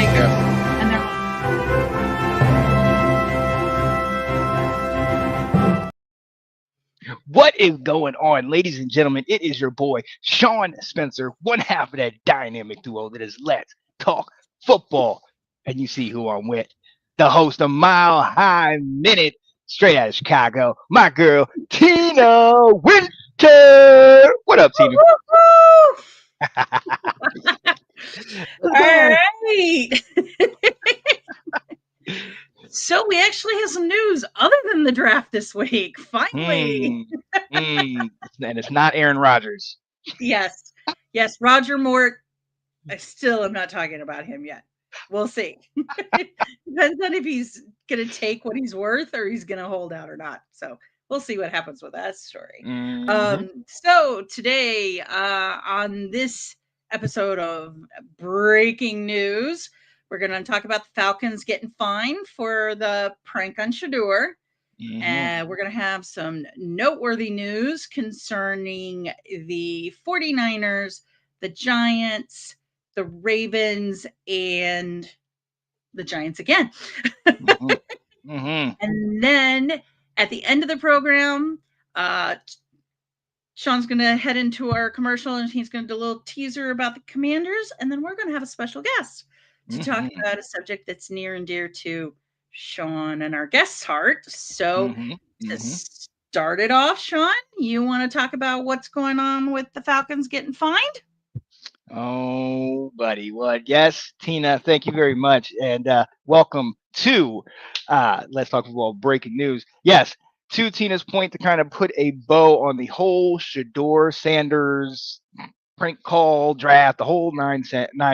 make it. And What is going on, ladies and gentlemen? It is your boy, Sean Spencer, one half of that dynamic duo that is Let's Talk Football. And you see who I'm with. The host of Mile High Minute, straight out of Chicago, my girl, Tina Winter. What up, Tina? all right. So we actually have some news other than the draft this week. Finally. And it's not Aaron Rodgers. Yes. Yes. Roger Mort. I still am not talking about him yet. We'll see. Depends on if he's going to take what he's worth or he's going to hold out or not. So we'll see what happens with that story. So today on this episode of Breaking News, we're going to talk about the Falcons getting fined for the prank on Shador. And we're going to have some noteworthy news concerning the 49ers, the Giants, the Ravens, and the Giants again. And then at the end of the program, Sean's going to head into our commercial and he's going to do a little teaser about the Commanders. And then we're going to have a special guest to talk about a subject that's near and dear to Sean and our guest's heart. So to start it off, Sean, you want to talk about what's going on with the Falcons getting fined? Oh, buddy. Well, yes, Tina, thank you very much. And welcome to Let's Talk Football Breaking News. Yes, to Tina's point, to kind of put a bow on the whole Shador Sanders prank call draft, the whole nine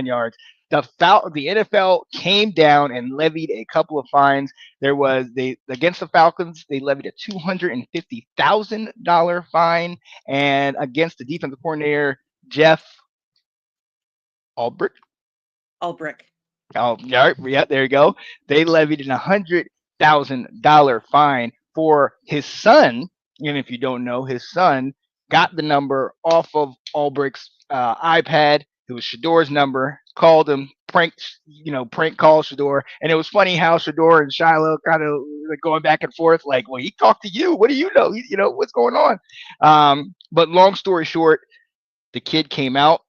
yards. The NFL came down and levied a couple of fines. There was against the Falcons, they levied a $250,000 fine, and against the defensive coordinator Jeff Ulbrich. Oh, yeah, there you go. They levied an $100,000 fine for his son. And if you don't know, his son got the number off of Ulbrich's iPad. It was Shador's number. Called him, prank call Shador. And it was funny how Shador and Shiloh kind of like going back and forth, like, well, he talked to you. What do you know? What's going on? But long story short, the kid came out,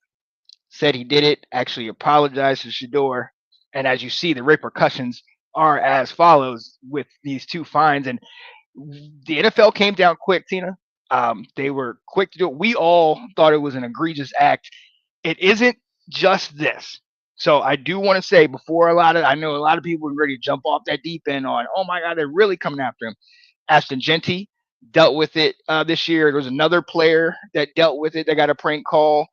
said he did it, actually apologized to Shador. And as you see, the repercussions are as follows with these two fines. And the NFL came down quick, Tina. They were quick to do it. We all thought it was an egregious act. It isn't just this. So I do want to say before I know a lot of people are ready to jump off that deep end on, oh my God, they're really coming after him. Ashton Genty dealt with it this year. There was another player that dealt with it. They got a prank call.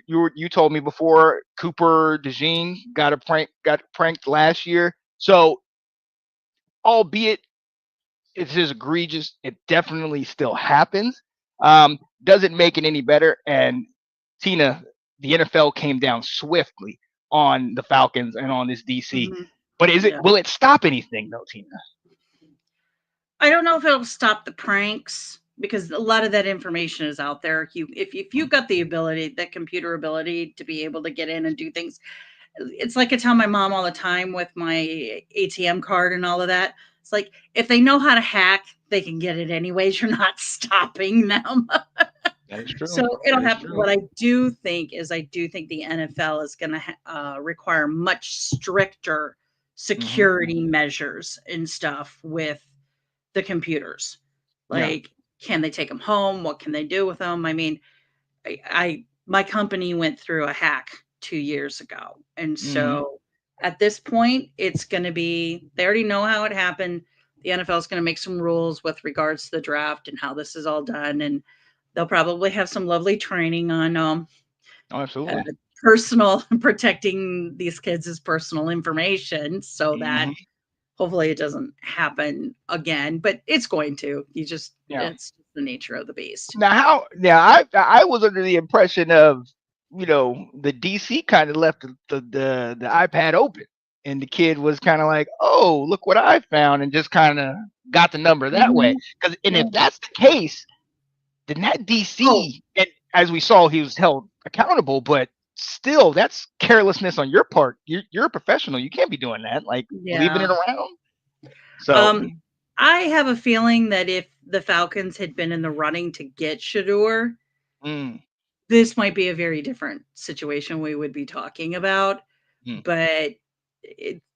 You told me before Cooper DeJean got pranked last year. So albeit it's just egregious, it definitely still happens. Doesn't make it any better. And Tina, the NFL came down swiftly on the Falcons and on this DC. But will it stop anything though, Tina? I don't know if it'll stop the pranks because a lot of that information is out there. If you've got the ability, that computer ability to be able to get in and do things, it's like I tell my mom all the time with my ATM card and all of that. It's like, if they know how to hack, they can get it anyways. You're not stopping them. That is true. So it'll happen. What I do think the NFL is going to require much stricter security measures and stuff with the computers. Like, can they take them home? What can they do with them? I mean, my company went through a hack 2 years ago. And so at this point, it's going to be, they already know how it happened. The NFL is going to make some rules with regards to the draft and how this is all done. And they'll probably have some lovely training on absolutely personal protecting these kids' personal information so that hopefully it doesn't happen again. But it's going to. It's just the nature of the beast. Now, I was under the impression of, the DC kind of left the iPad open, and the kid was kind of like, oh, look what I found, and just kind of got the number that way. If that's the case, then that DC, and as we saw, he was held accountable, but still, that's carelessness on your part. You're a professional. You can't be doing that. Like leaving it Yeah. around. So Um, I have a feeling that if the Falcons had been in the running to get Shador, mm, this might be a very different situation we would be talking about. mm, But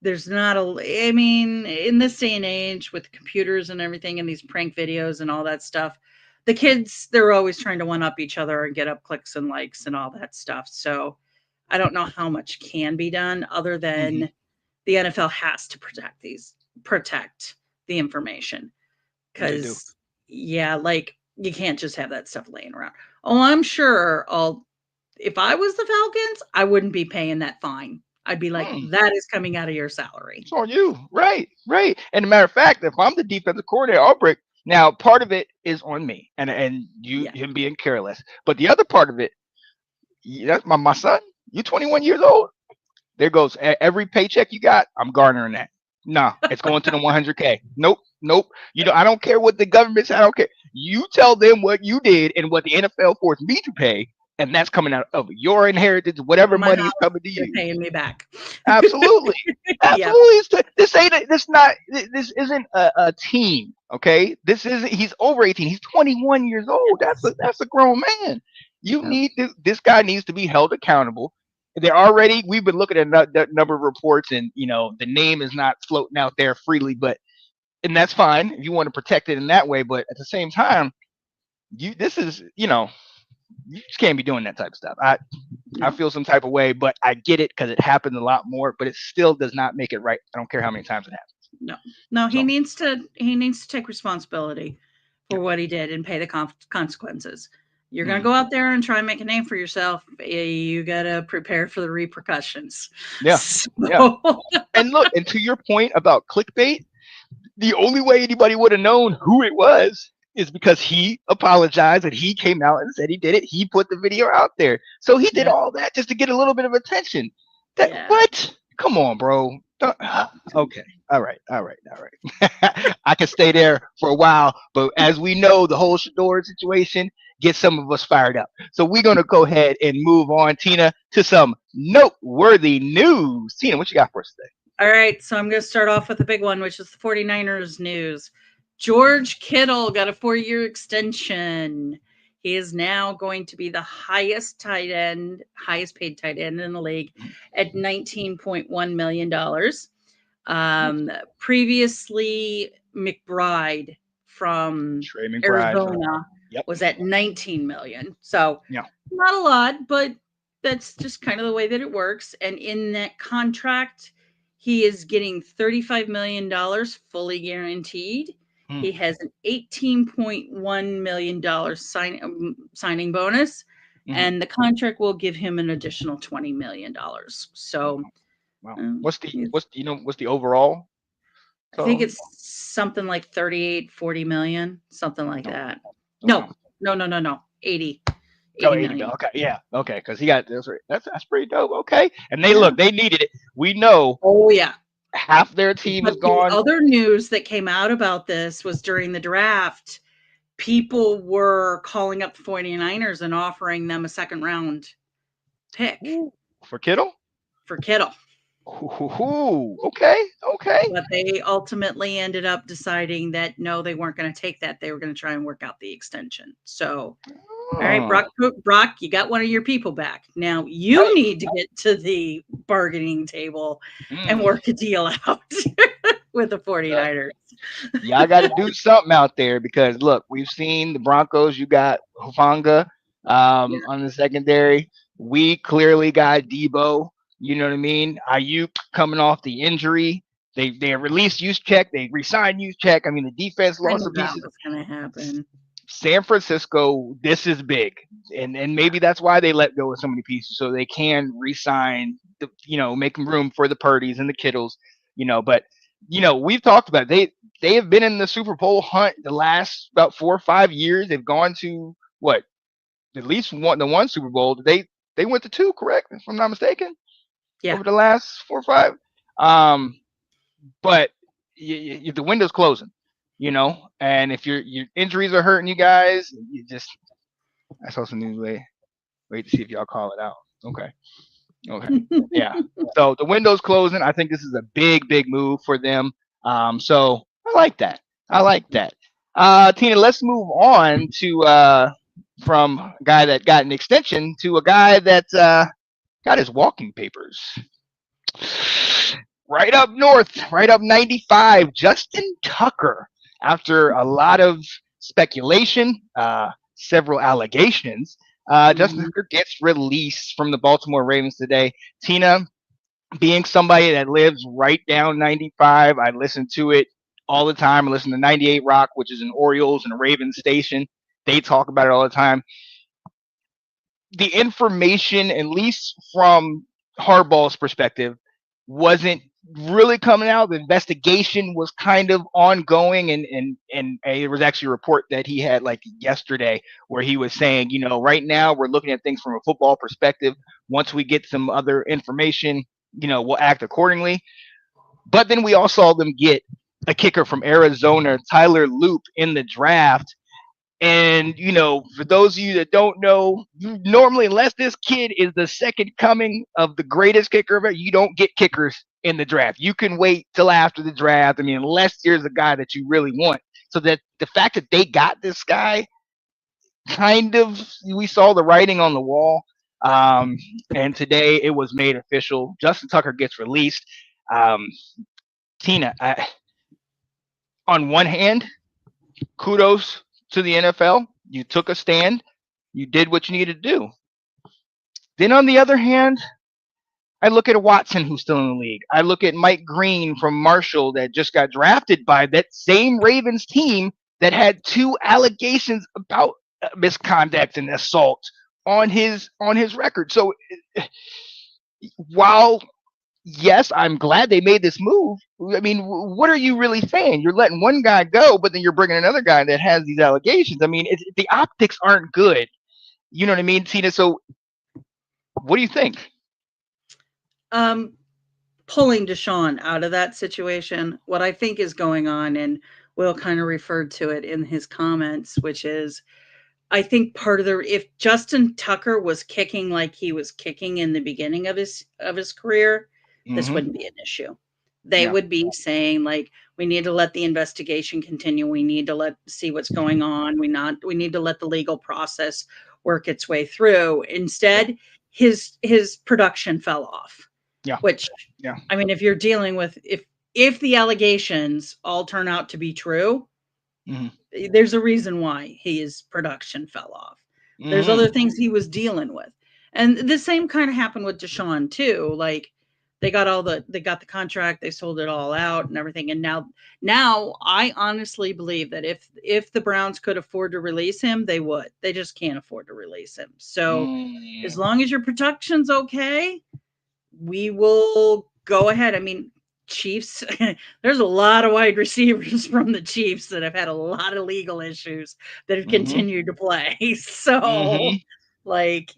there's not a, I mean, in this day and age with computers and everything and these prank videos and all that stuff, the kids, they're always trying to one up each other and get up clicks and likes and all that stuff. So I don't know how much can be done other mm-hmm. than the NFL has to protect the information. They do. Cause yeah, like you can't just have that stuff laying around. Oh, I'm sure if I was the Falcons, I wouldn't be paying that fine. I'd be like, Mm. that is coming out of your salary. It's on you. Right, right. And a matter of fact, if I'm the defensive coordinator, Albrecht, now part of it is on me and you Yeah. him being careless. But the other part of it, that's my son. You're 21 years old. There goes every paycheck you got. I'm garnering that. No, it's going to the 100K. Nope, nope. You know, I don't care what the government said. I don't care. You tell them what you did and what the NFL forced me to pay, and that's coming out of your inheritance. Whatever My money is house, coming to they're you. paying me back. Absolutely, Yeah. absolutely. This ain't. This not. This isn't a team. Okay. This isn't. He's over 18. He's 21 years old. That's a grown man. You Yep. need this guy needs to be held accountable. They're already. We've been looking at that number of reports, and the name is not floating out there freely, but and that's fine if you want to protect it in that way. But at the same time, this is you just can't be doing that type of stuff. I No. feel some type of way, but I get it because it happens a lot more, but it still does not make it right. I don't care how many times it happens. No. No, he So, needs to he needs to take responsibility for yeah. what he did and pay the consequences. You're going to Mm. go out there and try and make a name for yourself. You got to prepare for the repercussions. Yeah. Yeah. So, And look, and to your point about clickbait, the only way anybody would have known who it was is because he apologized and he came out and said he did it. He put the video out there. So he did yeah. all that just to get a little bit of attention. That Yeah. what? Come on, bro. Okay. All right. All right. All right. I can stay there for a while, but as we know, the whole Shador situation gets some of us fired up. So we're gonna go ahead and move on, Tina, to some noteworthy news. Tina, what you got for us today? All right, so I'm going to start off with a big one, which is the 49ers news. George Kittle got a 4-year extension. He is now going to be the highest paid tight end in the league at $19.1 million. Previously, McBride from Trey McBride. Arizona Yep. was at 19 million. So Yeah. not a lot, but that's just kind of the way that it works. And in that contract, he is getting $35 million fully guaranteed. Hmm. He has an $18.1 million signing bonus, Mm-hmm. and the contract will give him an additional $20 million. Wow. So Wow. um, What's the overall I think total? it's something like 38, 40 million, something like Oh, that. wow. No, no, no, no, no. 80, Oh, 80 80 mil. million. Okay, yeah, okay, because he got this. That's pretty dope. Okay, and they Yeah. look, they needed it. We know Oh, yeah. half their team But is the gone. other news that came out about this was during the draft, people were calling up the 49ers and offering them a second round pick Ooh, for Kittle. for Kittle. Ooh, okay, okay. But they ultimately ended up deciding that no, they weren't going to take that. They were going to try and work out the extension. So all right, Oh, Brock, you got one of your people back. Now you right. need to get to the bargaining table and Mm. work a deal out with the Uh, 49ers. y'all got to do something out there because look, we've seen the Broncos. You got Hufanga Yeah, on the secondary. We clearly got Debo. You know what I mean? Ayuk coming off the injury. They released Juszczyk. They resigned Juszczyk. I mean, the defense I lost knew some that pieces. was going to happen. San Francisco, this is big, and maybe that's why they let go of so many pieces so they can resign, make room for the Purdy's and the Kittles, But we've talked about it. They have been in the Super Bowl hunt the last about 4 or 5 years. They've gone to what at least one Super Bowl. They went to two, correct? If I'm not mistaken, Yeah. over the last 4 or 5. Um, but the window's closing, and if your injuries are hurting you guys, I saw some news. Wait to see if y'all call it out. Okay. Okay. Yeah. So the window's closing. I think this is a big move for them. So I like that. I like that. Tina, let's move on to from a guy that got an extension to a guy that got his walking papers. Right up north, right up 95, Justin Tucker. After a lot of speculation, several allegations, Justin Mhm. Tucker gets released from the Baltimore Ravens today. Tina, being somebody that lives right down 95, I listen to it all the time. I listen to 98 Rock, which is an Orioles and a Ravens station. They talk about it all the time. The information, at least from Hardball's perspective, wasn't really coming out. The investigation was kind of ongoing, and there was actually a report that he had like yesterday where he was saying, right now we're looking at things from a football perspective. Once we get some other information, we'll act accordingly. But then we also saw them get a kicker from Arizona, Tyler Loop, in the draft. And, for those of you that don't know, normally, unless this kid is the second coming of the greatest kicker ever, you don't get kickers in the draft. You can wait till after the draft. I mean, unless there's a guy that you really want. So that the fact that they got this guy, kind of, we saw the writing on the wall. Um, and today it was made official. Justin Tucker gets released. Um, Tina, on one hand, kudos to the NFL. You took a stand. You did what you needed to do. Then on the other hand, I look at Watson, who's still in the league. I look at Mike Green from Marshall that just got drafted by that same Ravens team that had two allegations about misconduct and assault on his record. So while yes, I'm glad they made this move. I mean, what are you really saying? You're letting one guy go, but then you're bringing another guy that has these allegations. I mean, the optics aren't good. You know what I mean, Tina? So what do you think? Um, Pulling Deshaun out of that situation, what I think is going on, and Will kind of referred to it in his comments, which is I think part of the if Justin Tucker was kicking like he was kicking in the beginning of his career, this Mm-hmm. wouldn't be an issue. They Yeah. would be saying like we need to let the investigation continue. We need to let see what's going on. We need to let the legal process work its way through. Yeah. Instead, his production fell off, Yeah. which Yeah. I mean, if you're dealing with if the allegations all turn out to be true, Mm-hmm. there's a reason why his production fell off. There's Mm-hmm. other things he was dealing with. And the same kind of happened with Deshaun too. Like they got the contract, they sold it all out and everything. And now I honestly believe that if the Browns could afford to release him, they would. They just can't afford to release him. So as Mm-hmm. long as your production's okay, we will go ahead. I mean, Chiefs, there's a lot of wide receivers from the Chiefs that have had a lot of legal issues that have Mm-hmm. continued to play. So, Mm-hmm. like,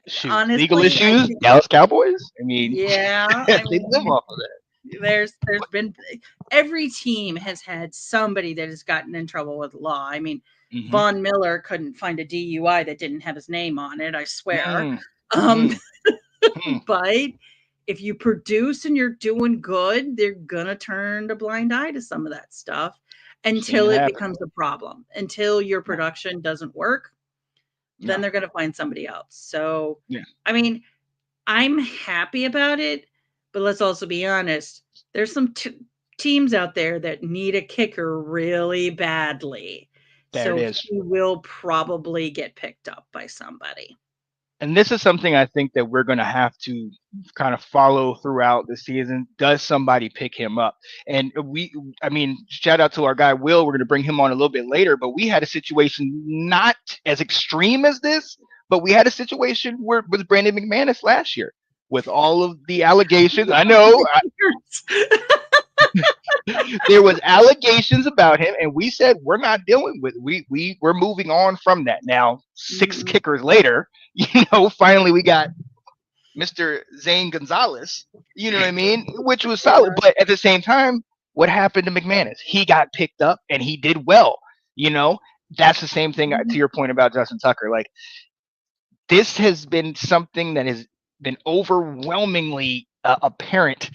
Shoot, legal honestly, I issues. think, Dallas Cowboys. I mean, yeah, they I live mean, off of that. there's been every team has had somebody that has gotten in trouble with law. I mean, Mm-hmm. Von Miller couldn't find a DUI that didn't have his name on it, I swear. Mm-hmm. Um, Mm-hmm. but if you produce and you're doing good, they're gonna turn a blind eye to some of that stuff Seen until it it happen. becomes a problem. Until your Yeah. production doesn't work, Yeah. then they're gonna find somebody else. So, Yeah. I mean, I'm happy about it, but let's also be honest. There's some teams out there that need a kicker really badly. There it So is. he will probably get picked up by somebody. And this is something I think that we're going to have to kind of follow throughout the season. Does somebody pick him up? And I mean, shout out to our guy Will. We're going to bring him on a little bit later, but we had a situation not as extreme as this, but we had a situation where with Brandon McManus last year with all of the allegations. I know there was allegations about him, and we said we're not dealing with we're moving on from that. Now, six Mhm. kickers later, finally we got Mr. Zane Gonzalez, you know what I mean, which was solid. Yeah. But at the same time, what happened to McManus? He got picked up and he did well. You know, that's the same thing to Mhm. your point about Justin Tucker. Like this has been something that has been overwhelmingly apparent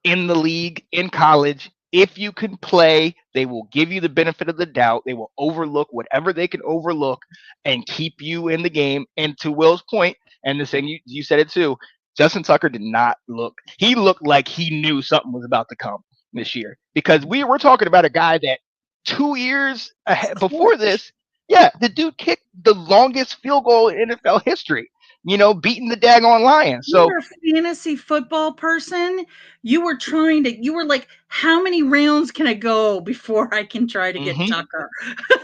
in the league, in college. If you can play, they will give you the benefit of the doubt. They will overlook whatever they can overlook and keep you in the game. And to Will's point, and the thing you said it too, Justin Tucker did not look, he looked like he knew something was about to come this year because we were talking about a guy that 2 years before this, yeah, the dude kicked the longest field goal in NFL history, beating the daggone Lions. You So were a fantasy football person. You were like, how many rounds can I go before I can try to get Tucker?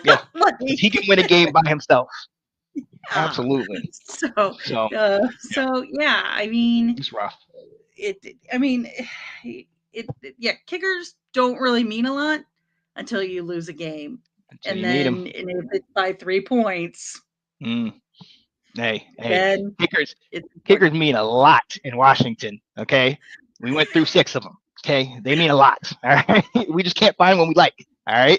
Yeah, like, he can win a game by himself. yeah. Absolutely. So yeah, I mean, It's rough. it, I mean, yeah, kickers don't really mean a lot until you lose a game. Until And you need then him. and if it's by 3 points, Hey, then kickers, it's kickers important. mean a lot in Washington. Okay, we went through 6 of them. Okay, they mean a lot. All right, we just can't find one we like. All right.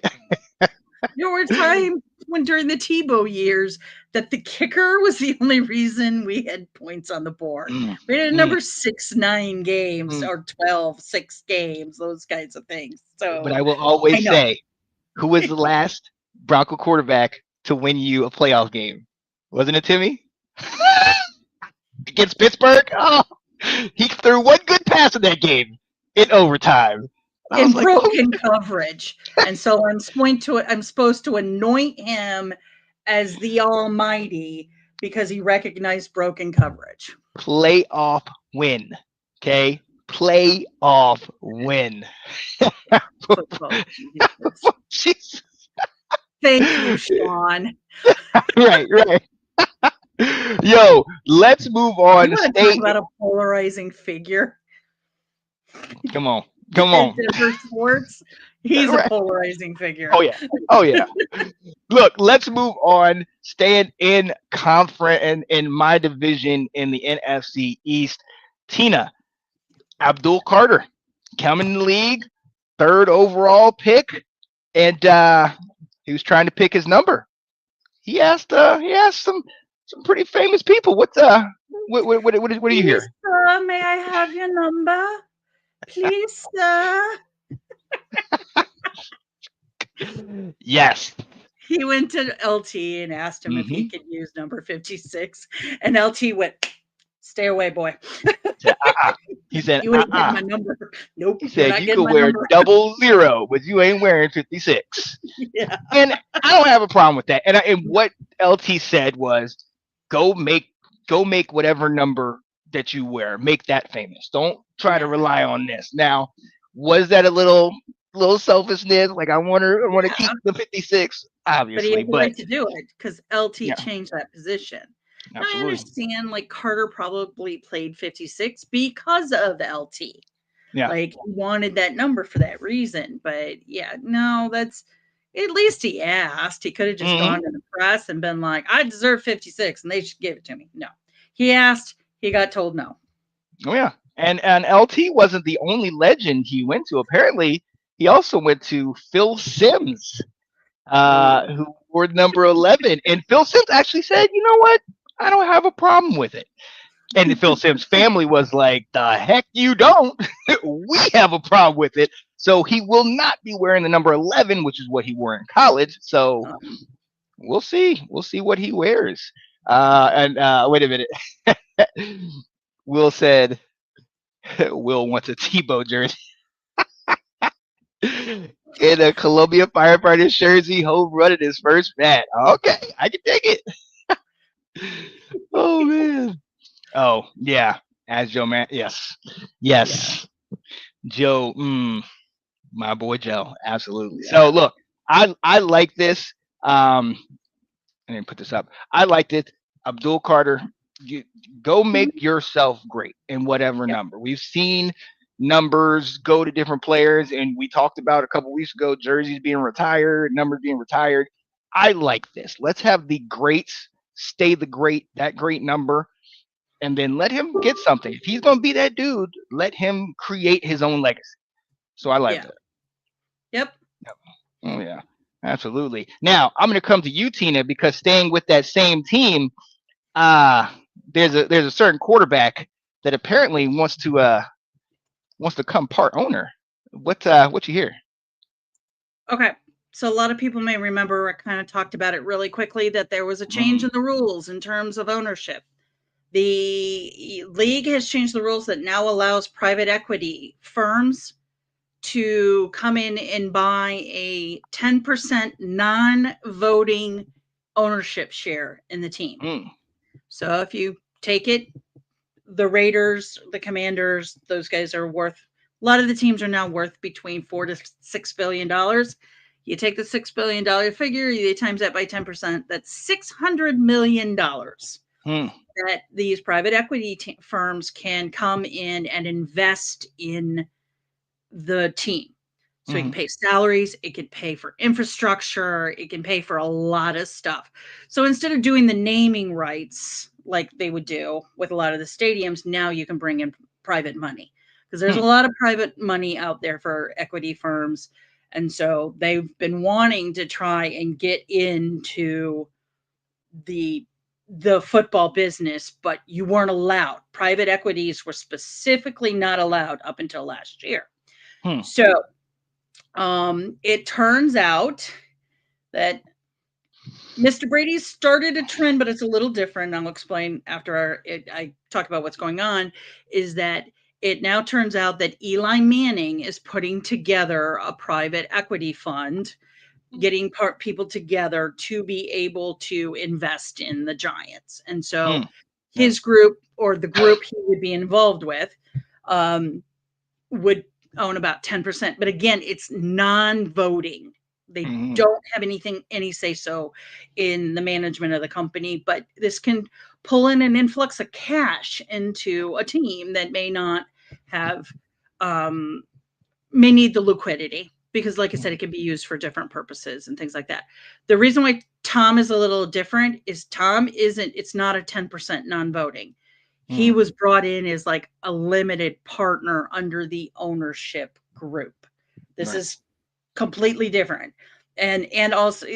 There were times when during the Tebow years that the kicker was the only reason we had points on the board. We had a number 6-9 games or 12-6 games, those kinds of things. But So I will I always know. say, who was the last Bronco quarterback to win you a playoff game? Wasn't it Timmy? Against Pittsburgh? Oh, he threw one good pass in that game in overtime. And I was In like, oh, broken coverage. And so I'm supposed to anoint him as the Almighty because he recognized broken coverage. playoff win. Okay? Playoff win. Football Jesus. Jesus. Thank you, Sean. Right. Yo, let's move You on. want to talk about a polarizing figure Come on. in Denver sports? He's a Right. polarizing figure. Oh yeah. Look, let's move on. Staying in conference and in my division in the NFC East. Tina, Abdul Carter coming in the league, third overall pick, and he was trying to pick his number. He asked some pretty famous people. What do you Please, hear? sir, may I have your number? Please, sir. Yes. He went to LT and asked him if he Mm-hmm. could use number 56. And LT went, stay away, boy. He said, You ain't getting my number. Nope, He you're said not you getting could my wear number. 00, but you ain't wearing 56. Yeah. And I don't have a problem with that. And what LT said was, go make whatever number that you wear, make that famous. Don't try to Yeah. rely on this. Now, was that a little selfishness? Like I want to keep Yeah. the 56, But he obviously, had the but right to do it because LT yeah, changed that position. Now, I absolutely, understand like Carter probably played 56 because of LT. yeah. Like he wanted that number for that reason. But yeah, no, that's at least he asked. He could have just Hmm. gone to the press and been like, I deserve 56 and they should give it to me. No. He asked, he got told no. Oh yeah, and LT wasn't the only legend he went to. Apparently, he also went to Phil Simms, Ooh. who wore number 11. And Phil Simms actually said, you know what? I don't have a problem with it. And Phil Simms' family was like, the heck you don't. We have a problem with it. So he will not be wearing the number 11, which is what he wore in college. So Um, we'll see. We'll see what he wears. And wait a minute. Will said, Will wants a Tebow jersey. In a Columbia Firefighters jersey, home run in his first bat. Okay, I can take it. Oh man. Oh yeah. As Joe man, yes, yeah. yes, Joe. My boy Joe. Absolutely. So Yeah. look, I like this. I didn't put this up. I liked it. Abdul Carter, you, go Mhm. make yourself great in whatever Yep. number. We've seen numbers go to different players, and we talked about a couple weeks ago jerseys being retired, numbers being retired. I like this. Let's have the greats stay that great number, and then let him get something. If he's going to be that dude, let him create his own legacy. So I like Yeah. that. Yep. Oh yeah, absolutely. Now I'm going to come to you, Tina, because staying with that same team, there's a certain quarterback that apparently wants to come part owner. What you hear? Okay. So a lot of people may remember I kind of talked about it really quickly that there was a change in the rules in terms of ownership. The league has changed the rules that now allows private equity firms to come in and buy a 10% non-voting ownership share in the team. So if you take it, the Raiders, the Commanders, those guys are worth, a lot of the teams are now worth between $4 to $6 billion. You take the $6 billion figure, you times that by 10%, that's $600 million that these private equity firms can come in and invest in the team. So it can pay salaries, it can pay for infrastructure, it can pay for a lot of stuff. So instead of doing the naming rights like they would do with a lot of the stadiums, now you can bring in private money because there's a lot of private money out there for equity firms. And so they've been wanting to try and get into the football business, but you weren't allowed. Private equities were specifically not allowed up until last year. So it turns out that Mr. Brady started a trend, but it's a little different. I'll explain after I talk about what's going on, is that it now turns out that Eli Manning is putting together a private equity fund, getting people together to be able to invest in the Giants. And so his group, or the group he would be involved with, would own about 10%. But again, it's non-voting. They don't have any say so in the management of the company, but this can pull in an influx of cash into a team that may not have, may need the liquidity because, like I said, it can be used for different purposes and things like that. The reason why Tom is a little different is it's not a 10% non-voting. He was brought in as like a limited partner under the ownership group. This is completely different. And also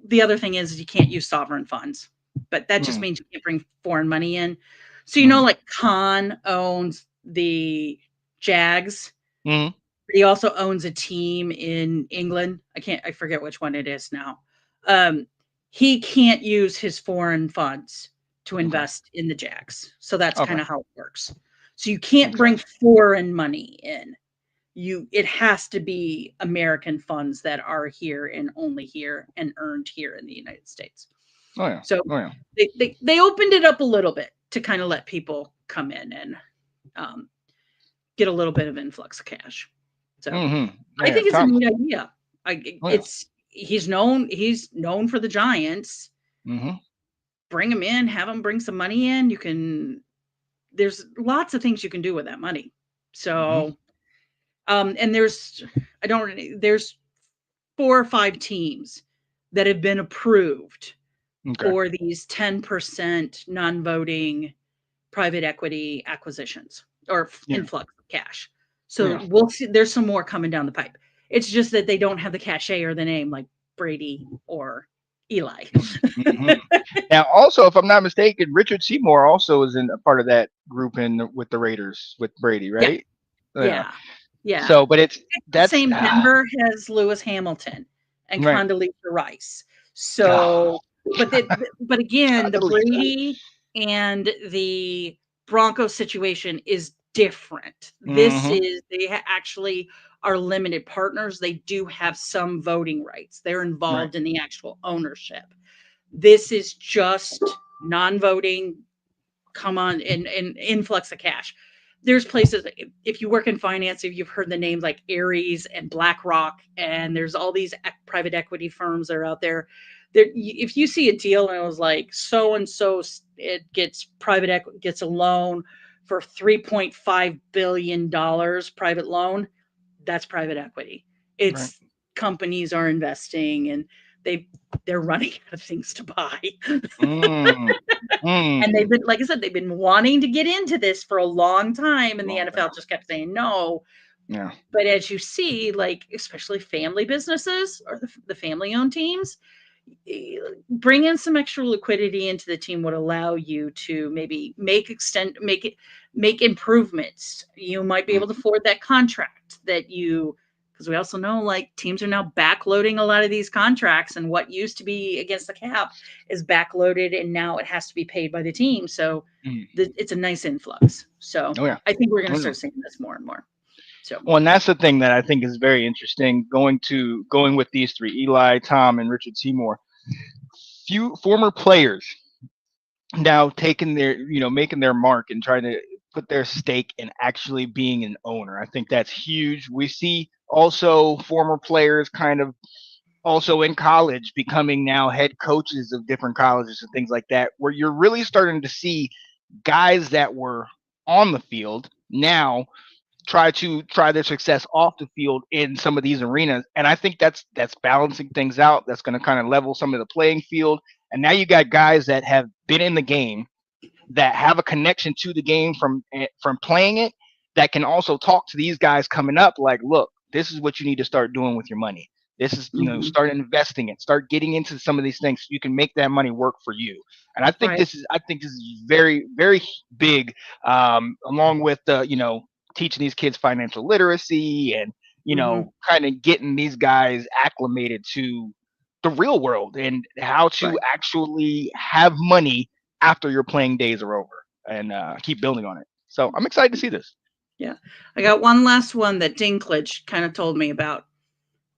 the other thing is you can't use sovereign funds, but that just means you can't bring foreign money in. So, like Khan owns the Jags. He also owns a team in England. I forget which one it is now. He can't use his foreign funds to invest in the Jags. So that's kind of how it works. So you can't bring foreign money in. It has to be American funds that are here and only here and earned here in the United States. So they opened it up a little bit to kind of let people come in and get a little bit of influx of cash. So I think it's a neat idea. He's known for the Giants. Bring him in, have him bring some money in. There's lots of things you can do with that money. So, and there's 4 or 5 teams that have been approved for these 10% non-voting private equity acquisitions or influx of cash. So we'll see. There's some more coming down the pipe. It's just that they don't have the cachet or the name like Brady or Eli. Now, also, if I'm not mistaken, Richard Seymour also is in a part of that group with the Raiders with Brady, right? Yeah. So, but that's the same. Denver has Lewis Hamilton and Condoleezza Rice. So, but again, the Brady and the Broncos situation is different. This is they actually are limited partners. They do have some voting rights. They're involved in the actual ownership. This is just non-voting. Come on, and influx of cash. There's places, if you work in finance, if you've heard the names like Ares and BlackRock, and there's all these private equity firms that are out there. If you see a deal and it was like so and so, it gets gets a loan for $3.5 billion private loan. That's private equity. It's companies are investing and they're running out of things to buy. And they've been, like I said, they've been wanting to get into this for a long time, and the NFL just kept saying no. But as you see, like especially family businesses or the family-owned teams, bring in some extra liquidity into the team would allow you to maybe make improvements. You might be able to afford that contract that you, because we also know like teams are now backloading a lot of these contracts, and what used to be against the cap is backloaded and now it has to be paid by the team. So it's a nice influx. So Oh yeah. I think we're going to start seeing this more and more. So well, and that's the thing that I think is very interesting. Going with these three, Eli, Tom, and Richard Seymour, few former players now taking their, making their mark and trying to put their stake in actually being an owner. I think that's huge. We see also former players kind of also in college becoming now head coaches of different colleges and things like that, where you're really starting to see guys that were on the field now try their success off the field in some of these arenas. And I think that's balancing things out. That's going to kind of level some of the playing field. And now you got guys that have been in the game, that have a connection to the game from playing it, that can also talk to these guys coming up like, look, this is what you need to start doing with your money. This is, start investing it, start getting into some of these things so you can make that money work for you. And I think this is very, very big, along with the, teaching these kids financial literacy and, kind of getting these guys acclimated to the real world and how to actually have money after your playing days are over, and keep building on it. So I'm excited to see this. Yeah. I got one last one that Dinklage kind of told me about.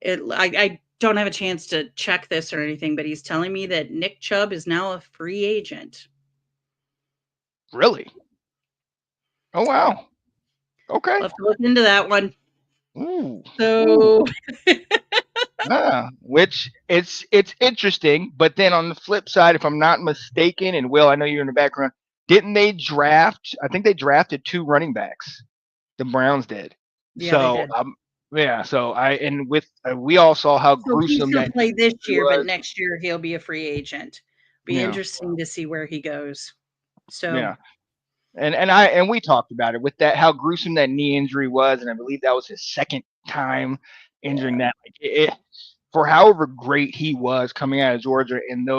I don't have a chance to check this or anything, but he's telling me that Nick Chubb is now a free agent. Really? Oh, wow. Okay. I'll have to look into that one. Ooh. So, which it's interesting, but then on the flip side, if I'm not mistaken, and Will, I know you're in the background, didn't they draft? I think they drafted 2 running backs. The Browns did. Yeah, so they did. Yeah, so we all saw how So he's gruesome going that to play this year, was. but next year he'll be a free agent. Be Yeah, interesting to see where he goes. So yeah, and we talked about it with that, how gruesome that knee injury was, and I believe that was his second time injuring yeah, that. Like for however great he was coming out of Georgia, and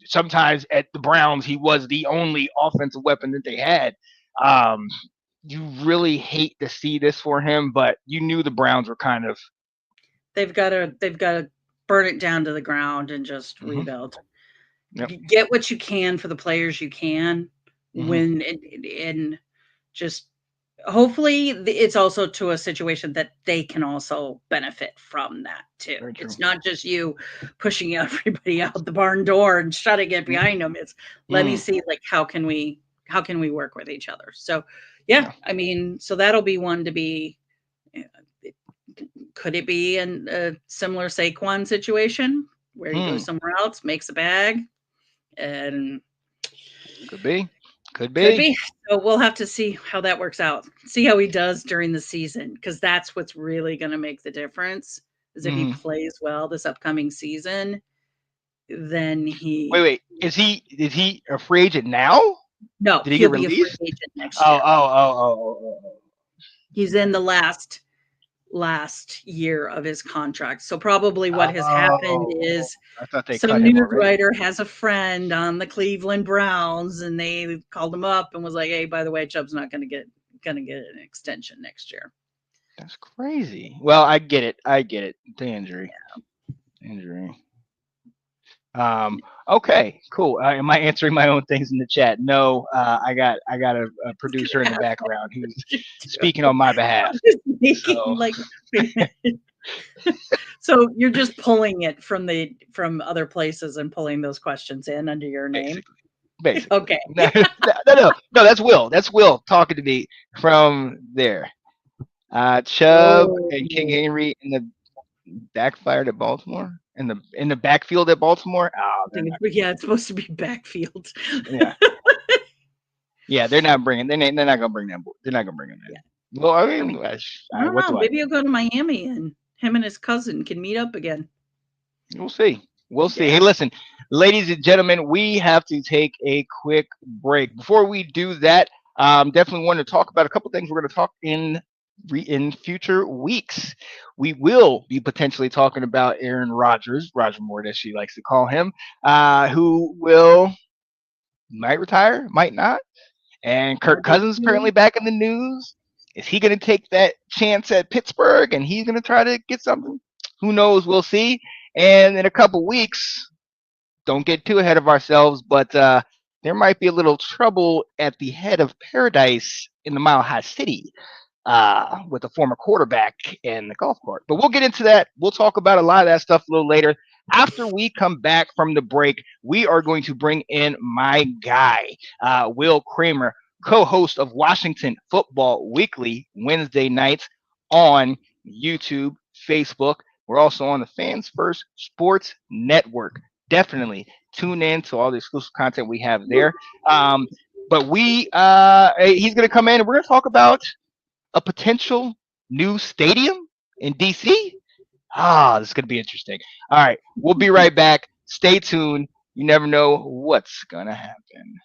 sometimes at the Browns he was the only offensive weapon that they had. Um, you really hate to see this for him, but you knew the Browns were kind of they've got to burn it down to the ground and just rebuild. Yep. Get what you can for the players you can Mm-hmm. when and just hopefully it's also to a situation that they can also benefit from that too. It's not just you pushing everybody out the barn door and shutting it behind them. It's let me see like how can we work with each other. So yeah. I mean, so that'll be one to be. Could it be in a similar Saquon situation where he goes somewhere else, makes a bag, and could be. Could be. So we'll have to see how that works out. See how he does during the season, because that's what's really going to make the difference. Is if he plays well this upcoming season, then he. Wait. Is he a free agent now? No, Did he he'll get be a released? free agent next year. Oh. He's in the last year of his contract. So probably what has happened is I thought they some cut him news already. writer has a friend on the Cleveland Browns, and they called him up and was like, "Hey, by the way, Chubb's not going to get an extension next year." That's crazy. Well, I get it. The injury. Yeah. Injury. Okay, cool. Am I answering my own things in the chat? No, I got a producer in the background who's speaking on my behalf. So. Like, so you're just pulling it from other places and pulling those questions in under your name. Basically. Okay. No. That's Will. That's Will talking to me from there. Chubb and King Henry in the backfired at Baltimore. In the backfield at Baltimore. Oh, yeah, it's supposed to be backfield. Yeah. Yeah, they're not bringing. They're not gonna bring them. They're not gonna bring them in. Yeah. Well, I mean I don't know. Maybe he'll go to Miami and him and his cousin can meet up again. We'll see. We'll see. Hey, listen, ladies and gentlemen, we have to take a quick break. Before we do that, definitely want to talk about a couple things we're going to talk in in future weeks. We will be potentially talking about Aaron Rodgers, Roger Moore, as she likes to call him, who might retire, might not. And Kirk Cousins currently back in the news. Is he going to take that chance at Pittsburgh and he's going to try to get something? Who knows? We'll see. And in a couple weeks, don't get too ahead of ourselves, but there might be a little trouble at the head of paradise in the Mile High City with a former quarterback and the golf cart. But we'll get into that. We'll talk about a lot of that stuff a little later. After we come back from the break, we are going to bring in my guy, Will Kramer, co-host of Washington Football Weekly, Wednesday nights on YouTube, Facebook. We're also on the Fans First Sports Network. Definitely tune in to all the exclusive content we have there. But he's going to come in and we're going to talk about a potential new stadium in DC. This is going to be interesting. All right, we'll be right back. Stay tuned. You never know what's going to happen.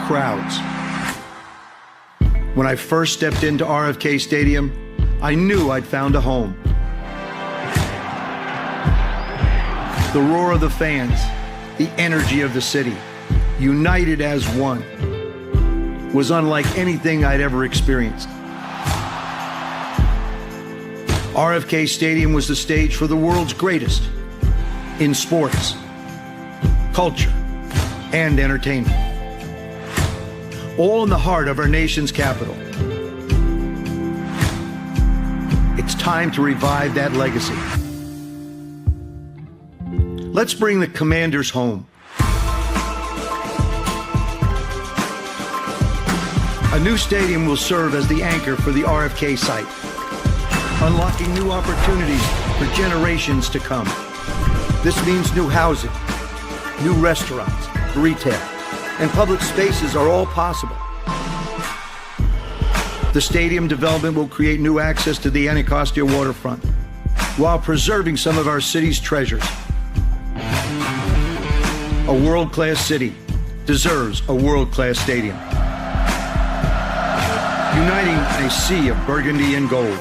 Crowds. When I first stepped into RFK Stadium, I knew I'd found a home. The roar of the fans, the energy of the city, united as one, was unlike anything I'd ever experienced. RFK Stadium was the stage for the world's greatest in sports, culture, and entertainment. All in the heart of our nation's capital. It's time to revive that legacy. Let's bring the Commanders home. A new stadium will serve as the anchor for the RFK site, unlocking new opportunities for generations to come. This means new housing, new restaurants, retail, and public spaces are all possible. The stadium development will create new access to the Anacostia waterfront while preserving some of our city's treasures. A world-class city deserves a world-class stadium, uniting a sea of burgundy and gold.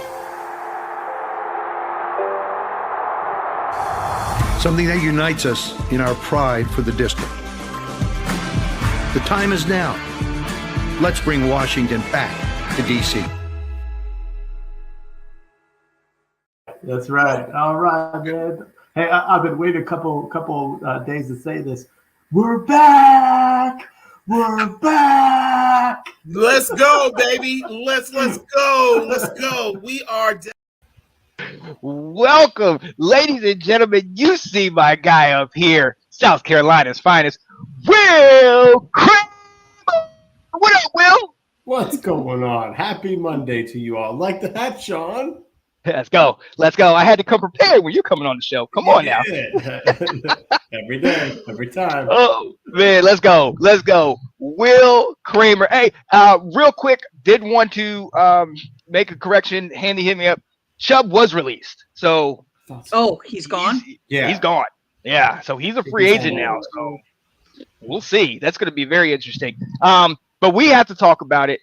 Something that unites us in our pride for the district. The time is now. Let's bring Washington back to DC. That's right. All right, man. Hey, I've been waiting a couple days to say this. We're back. We're back. Let's go, baby. Let's go. Let's go. We are. Welcome, ladies and gentlemen. You see my guy up here, South Carolina's finest, Will Kramer. What up, Will? What's going on? Happy Monday to you all. Like the hat, Sean. Let's go. I had to come prepared when you're coming on the show. Come on now. Every day, every time. Oh, man, let's go. Will Kramer. Hey, real quick, did want to make a correction. Handy hit me up. Chubb was released. So. Oh, he's gone? He's gone. Yeah, so he's a free agent now. So we'll see. That's going to be very interesting. But we have to talk about it.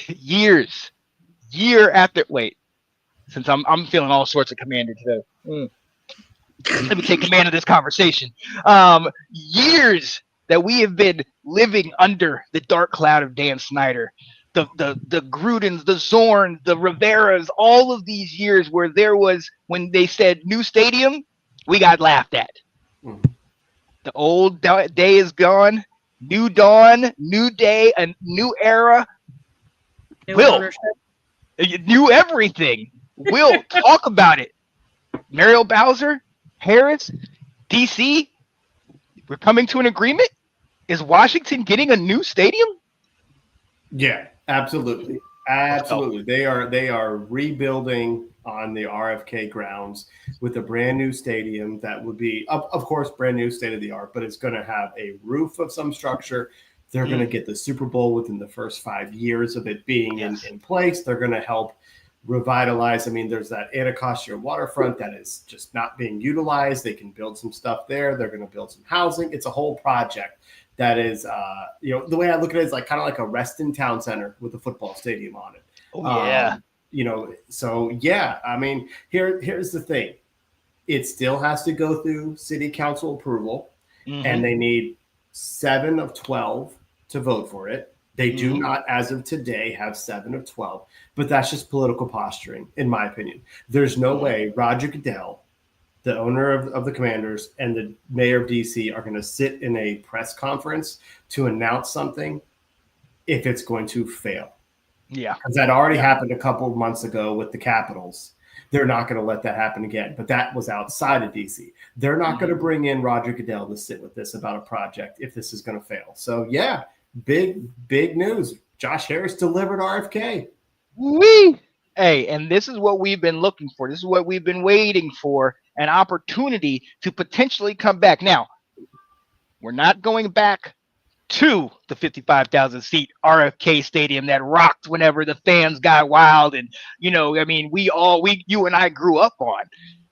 Year after. Wait. Since I'm feeling all sorts of commander today. Let me take command of this conversation. Years that we have been living under the dark cloud of Dan Snyder. The Grudens, the Zorns, the Riveras, all of these years where there was, when they said new stadium, we got laughed at. The old day is gone. new dawn, new day, a new era. New Will, ownership. new everything. Will, talk about it. Mariel Bowser, Harris, DC, we're coming to an agreement. Is Washington getting a new stadium? Yeah, absolutely. Absolutely. They are rebuilding on the RFK grounds with a brand new stadium that would be, of course, brand new, state of the art, but it's going to have a roof of some structure. They're going to get the Super Bowl within the first 5 years of it being in place. They're going to help revitalize. I mean, there's that Anacostia waterfront that is just not being utilized. They can build some stuff there. They're going to build some housing. It's a whole project that is, the way I look at it is like kind of like a Reston Town Center with a football stadium on it. Oh, yeah. So yeah, I mean, here's the thing. It still has to go through city council approval, and they need 7 of 12 to vote for it. They do not, as of today, have 7 of 12, but that's just political posturing, in my opinion. There's no way Roger Goodell, the owner of the Commanders, and the mayor of DC are going to sit in a press conference to announce something if it's going to fail. Yeah. Because that already happened a couple of months ago with the Capitals. They're not going to let that happen again. But that was outside of DC. They're not going to bring in Roger Goodell to sit with this about a project if this is going to fail. So, yeah, big news. Josh Harris delivered RFK. Wee! Hey, and this is what we've been looking for. This is what we've been waiting for, an opportunity to potentially come back. Now, we're not going back to the 55,000 seat RFK stadium that rocked whenever the fans got wild. And, you and I grew up on.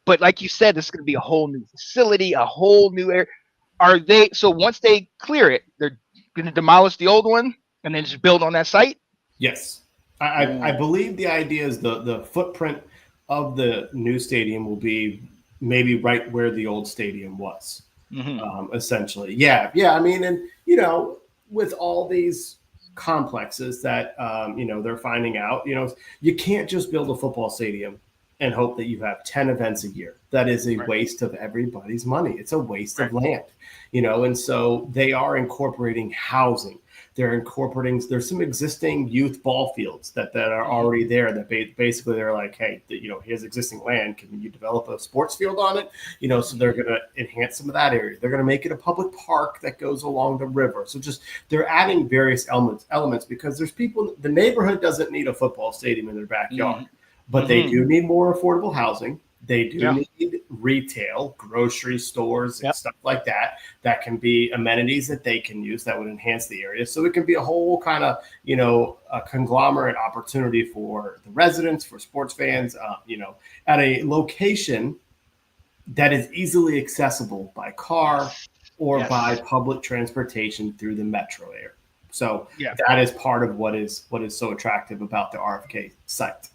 But like you said, this is going to be a whole new facility, a whole new area. So once they clear it, they're going to demolish the old one and then just build on that site? Yes. I believe the idea is the footprint of the new stadium will be maybe right where the old stadium was, essentially. Yeah. I mean, and, with all these complexes that, they're finding out, you can't just build a football stadium and hope that you have 10 events a year. That is a waste of everybody's money. It's a waste of land, and so they are incorporating housing. There's some existing youth ball fields that are already there that basically they're like, hey, here's existing land. Can you develop a sports field on it? So they're going to enhance some of that area. They're going to make it a public park that goes along the river. So just they're adding various elements because there's people, the neighborhood doesn't need a football stadium in their backyard, but they do need more affordable housing. They do need retail, grocery stores, and stuff like that can be amenities that they can use that would enhance the area. So it can be a whole kind of, a conglomerate opportunity for the residents, for sports fans, at a location that is easily accessible by car or by public transportation through the metro area. So that is part of what is so attractive about the RFK site.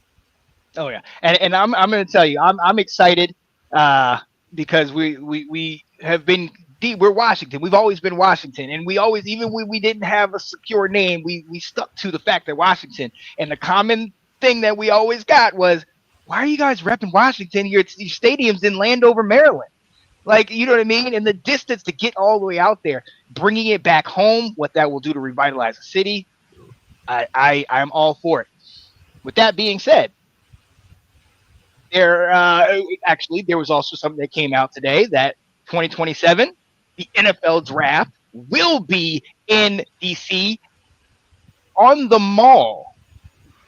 Oh yeah, and I'm going to tell you, I'm excited because we have been deep. We're Washington. We've always been Washington, and we always, even when we didn't have a secure name, we stuck to the fact that Washington. And the common thing that we always got was, why are you guys repping Washington? Your stadium's in Landover, Maryland. Like, you know what I mean? And the distance to get all the way out there, bringing it back home, what that will do to revitalize the city, I'm all for it. With that being said. There was also something that came out today that 2027, the NFL draft will be in DC on the mall,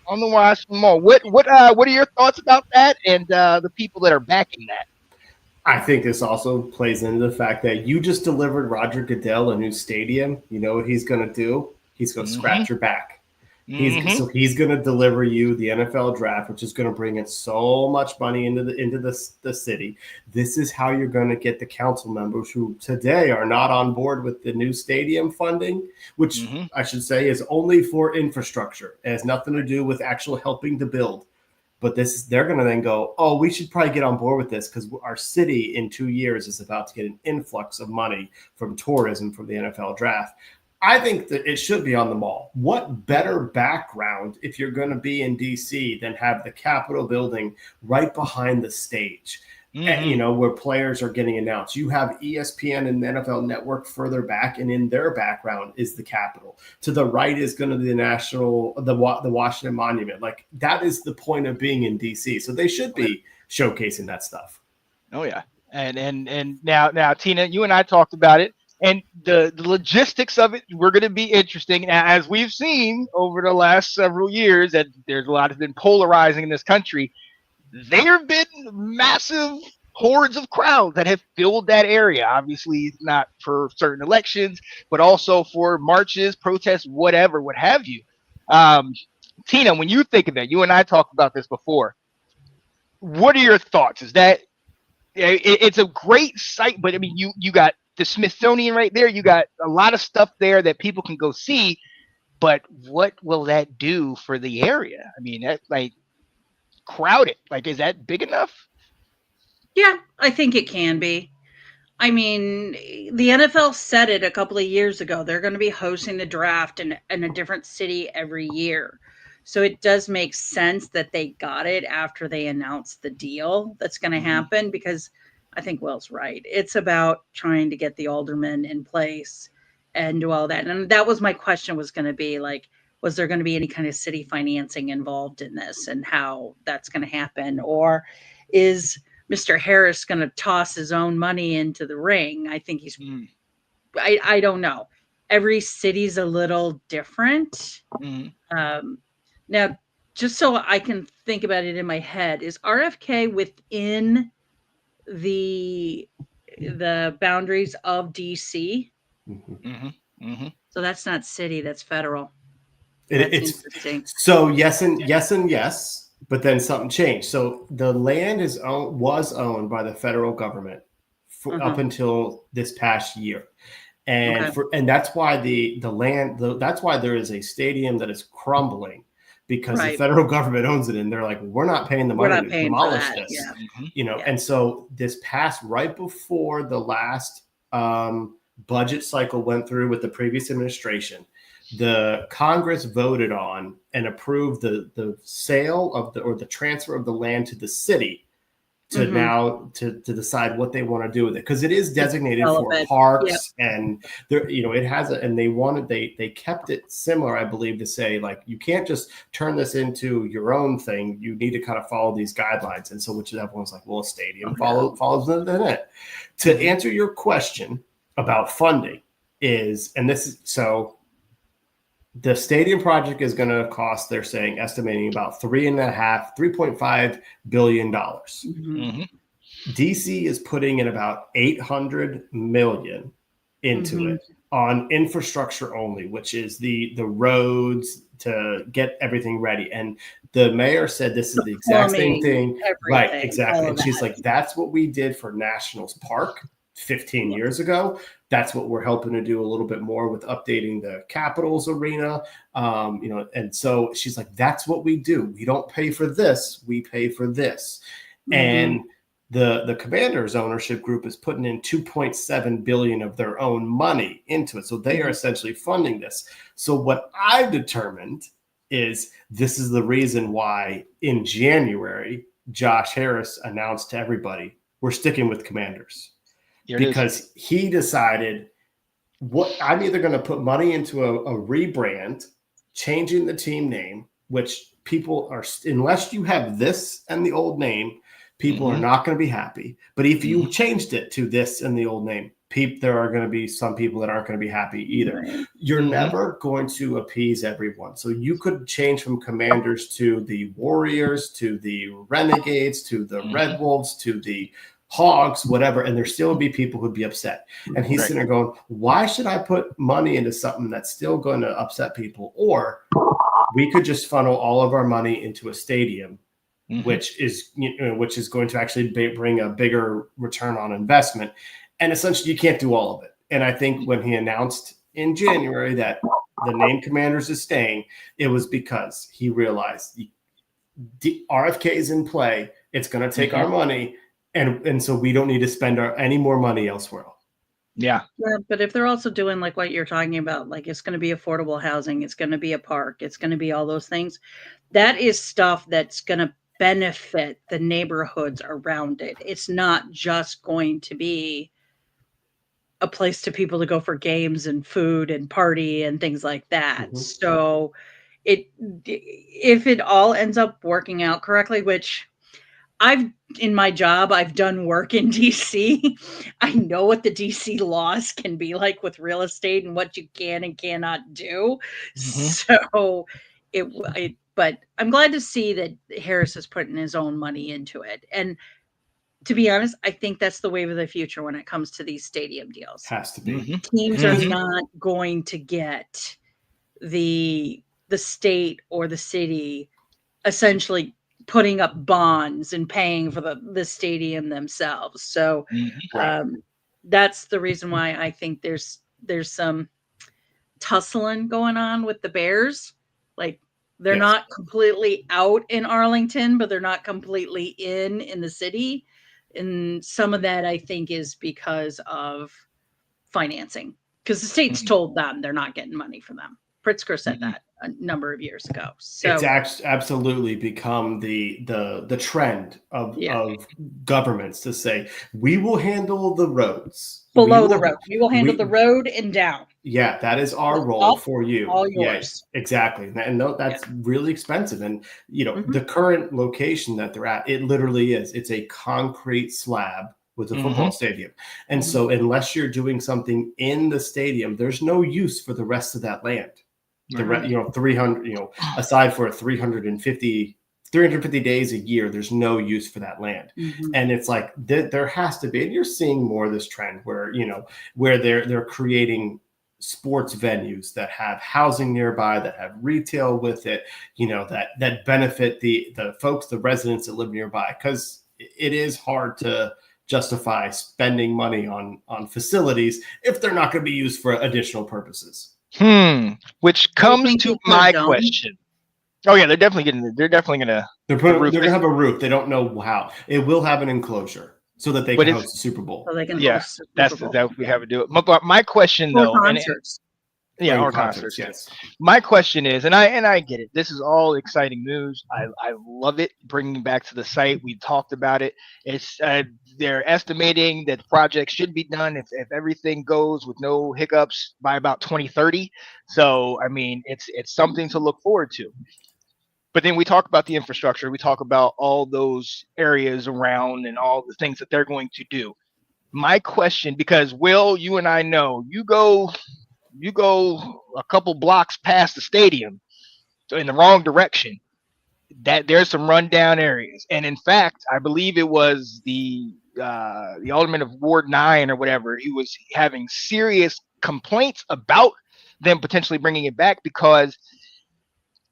on the Washington Mall. What are your thoughts about that and the people that are backing that? I think this also plays into the fact that you just delivered Roger Goodell a new stadium. You know what he's going to do? He's going to scratch your back. So he's going to deliver you the NFL draft, which is going to bring in so much money into the city. This is how you're going to get the council members who today are not on board with the new stadium funding, which I should say is only for infrastructure. It has nothing to do with actual helping to build. But they're going to then go, oh, we should probably get on board with this because our city in 2 years is about to get an influx of money from tourism from the NFL draft. I think that it should be on the mall. What better background if you're going to be in DC than have the Capitol building right behind the stage? where players are getting announced. You have ESPN and the NFL Network further back, and in their background is the Capitol. To the right is going to be the Washington Monument. Like, that is the point of being in DC. So they should be showcasing that stuff. Oh yeah, and now Tina, you and I talked about it, and the logistics of it were going to be interesting. Now, as we've seen over the last several years, that there's a lot has been polarizing in this country. There have been massive hordes of crowds that have filled that area. Obviously, not for certain elections, but also for marches, protests, whatever, what have you. Tina, when you think of that, you and I talked about this before. What are your thoughts? Is that it's a great site, but I mean, you got the Smithsonian right there. You got a lot of stuff there that people can go see. But what will that do for the area? I mean, that's like crowded. Like, is that big enough? Yeah, I think it can be. I mean, the NFL said it a couple of years ago. They're going to be hosting the draft in a different city every year. So it does make sense that they got it after they announced the deal that's going to happen, because I think Will's right. It's about trying to get the aldermen in place and do all that. And that was my question, was going to be like, was there going to be any kind of city financing involved in this and how that's going to happen? Or is Mr. Harris going to toss his own money into the ring? I think he's, I don't know. Every city's a little different. Now, just so I can think about it in my head, is RFK within the boundaries of DC? So that's not city, that's federal. It's interesting. So yes and yes, but then something changed. So the land was owned by the federal government up until this past year, and that's why that's why there is a stadium that is crumbling, because the federal government owns it, and they're like, we're not paying the money to demolish this. And so this past, right before the last budget cycle went through with the previous administration, the Congress voted on and approved the sale of the transfer of the land to the city to now to decide what they want to do with it, because it is designated for parks and there, it has and they kept it similar, I believe, to say, like, you can't just turn this into your own thing. You need to kind of follow these guidelines. And so, which everyone's like, well, a stadium follows in it. To answer your question about funding the stadium project is going to cost, they're saying, estimating about $3.5 billion. DC is putting in about $800 million into it on infrastructure only, which is the roads to get everything ready. And the mayor said this is the exact same thing. Right, exactly. And she's like, that's what we did for Nationals Park 15 years ago. That's what we're helping to do a little bit more with updating the Capitals arena. And so she's like, that's what we do. We don't pay for this. We pay for this. And the Commanders ownership group is putting in $2.7 billion of their own money into it. So they are essentially funding this. So what I've determined is this is the reason why in January, Josh Harris announced to everybody, we're sticking with Commanders. Because he decided, I'm either going to put money into a rebrand, changing the team name, which people are, unless you have this and the old name, people are not going to be happy. But if you changed it to this and the old name, there are going to be some people that aren't going to be happy either. You're never going to appease everyone. So you could change from Commanders to the Warriors, to the Renegades, to the Red Wolves, to the Hogs, whatever, and there still would be people who'd be upset. And he's sitting there going, why should I put money into something that's still going to upset people? Or we could just funnel all of our money into a stadium, which is going to actually bring a bigger return on investment. And essentially, you can't do all of it. And I think when he announced in January that the name Commanders is staying, it was because he realized the RFK is in play. It's going to take our money. And so we don't need to spend any more money elsewhere. Yeah, but if they're also doing like what you're talking about, like it's going to be affordable housing, it's going to be a park, it's going to be all those things. That is stuff that's going to benefit the neighborhoods around it. It's not just going to be a place to people to go for games and food and party and things like that. Mhm. So if it all ends up working out correctly, which in my job, I've done work in DC. I know what the DC laws can be like with real estate and what you can and cannot do. So but I'm glad to see that Harris is putting his own money into it. And to be honest, I think that's the wave of the future when it comes to these stadium deals. Has to be. Teams are not going to get the state or the city essentially putting up bonds and paying for the stadium themselves. So that's the reason why I think there's some tussling going on with the Bears. Like they're not completely out in Arlington, but they're not completely in the city. And some of that I think is because of financing, because the state's told them they're not getting money from them. Pritzker said that a number of years ago. So it's absolutely become the trend of governments to say, we will handle the roads below the road. We will handle the road and down. Yeah, that is our role for you. All yours. Yes, exactly. And that's really expensive. And, the current location that they're at, it literally is. It's a concrete slab with a football stadium. And so unless you're doing something in the stadium, there's no use for the rest of that land. 300, aside for 350 days a year, there's no use for that land. And it's like there has to be, and you're seeing more of this trend where they're creating sports venues that have housing nearby, that have retail with it, that benefit the folks, the residents that live nearby, because it is hard to justify spending money on facilities if they're not going to be used for additional purposes. Which comes to my question. Oh yeah, they're definitely going to they're going to have a roof. They don't know how. It will have an enclosure so that they can host the Super Bowl. So they can host that's what we have to do it. But my question though, concerts. Or concerts. Yes. My question is, and I get it. This is all exciting news. I love it. Bringing back to the site, we talked about it. It's they're estimating that the project should be done if everything goes with no hiccups by about 2030. So I mean, it's something to look forward to. But then we talk about the infrastructure. We talk about all those areas around and all the things that they're going to do. My question, because Will, you and I know, you go a couple blocks past the stadium, so in the wrong direction, that there's some rundown areas. And in fact, I believe it was the alderman of Ward 9 or whatever, he was having serious complaints about them potentially bringing it back because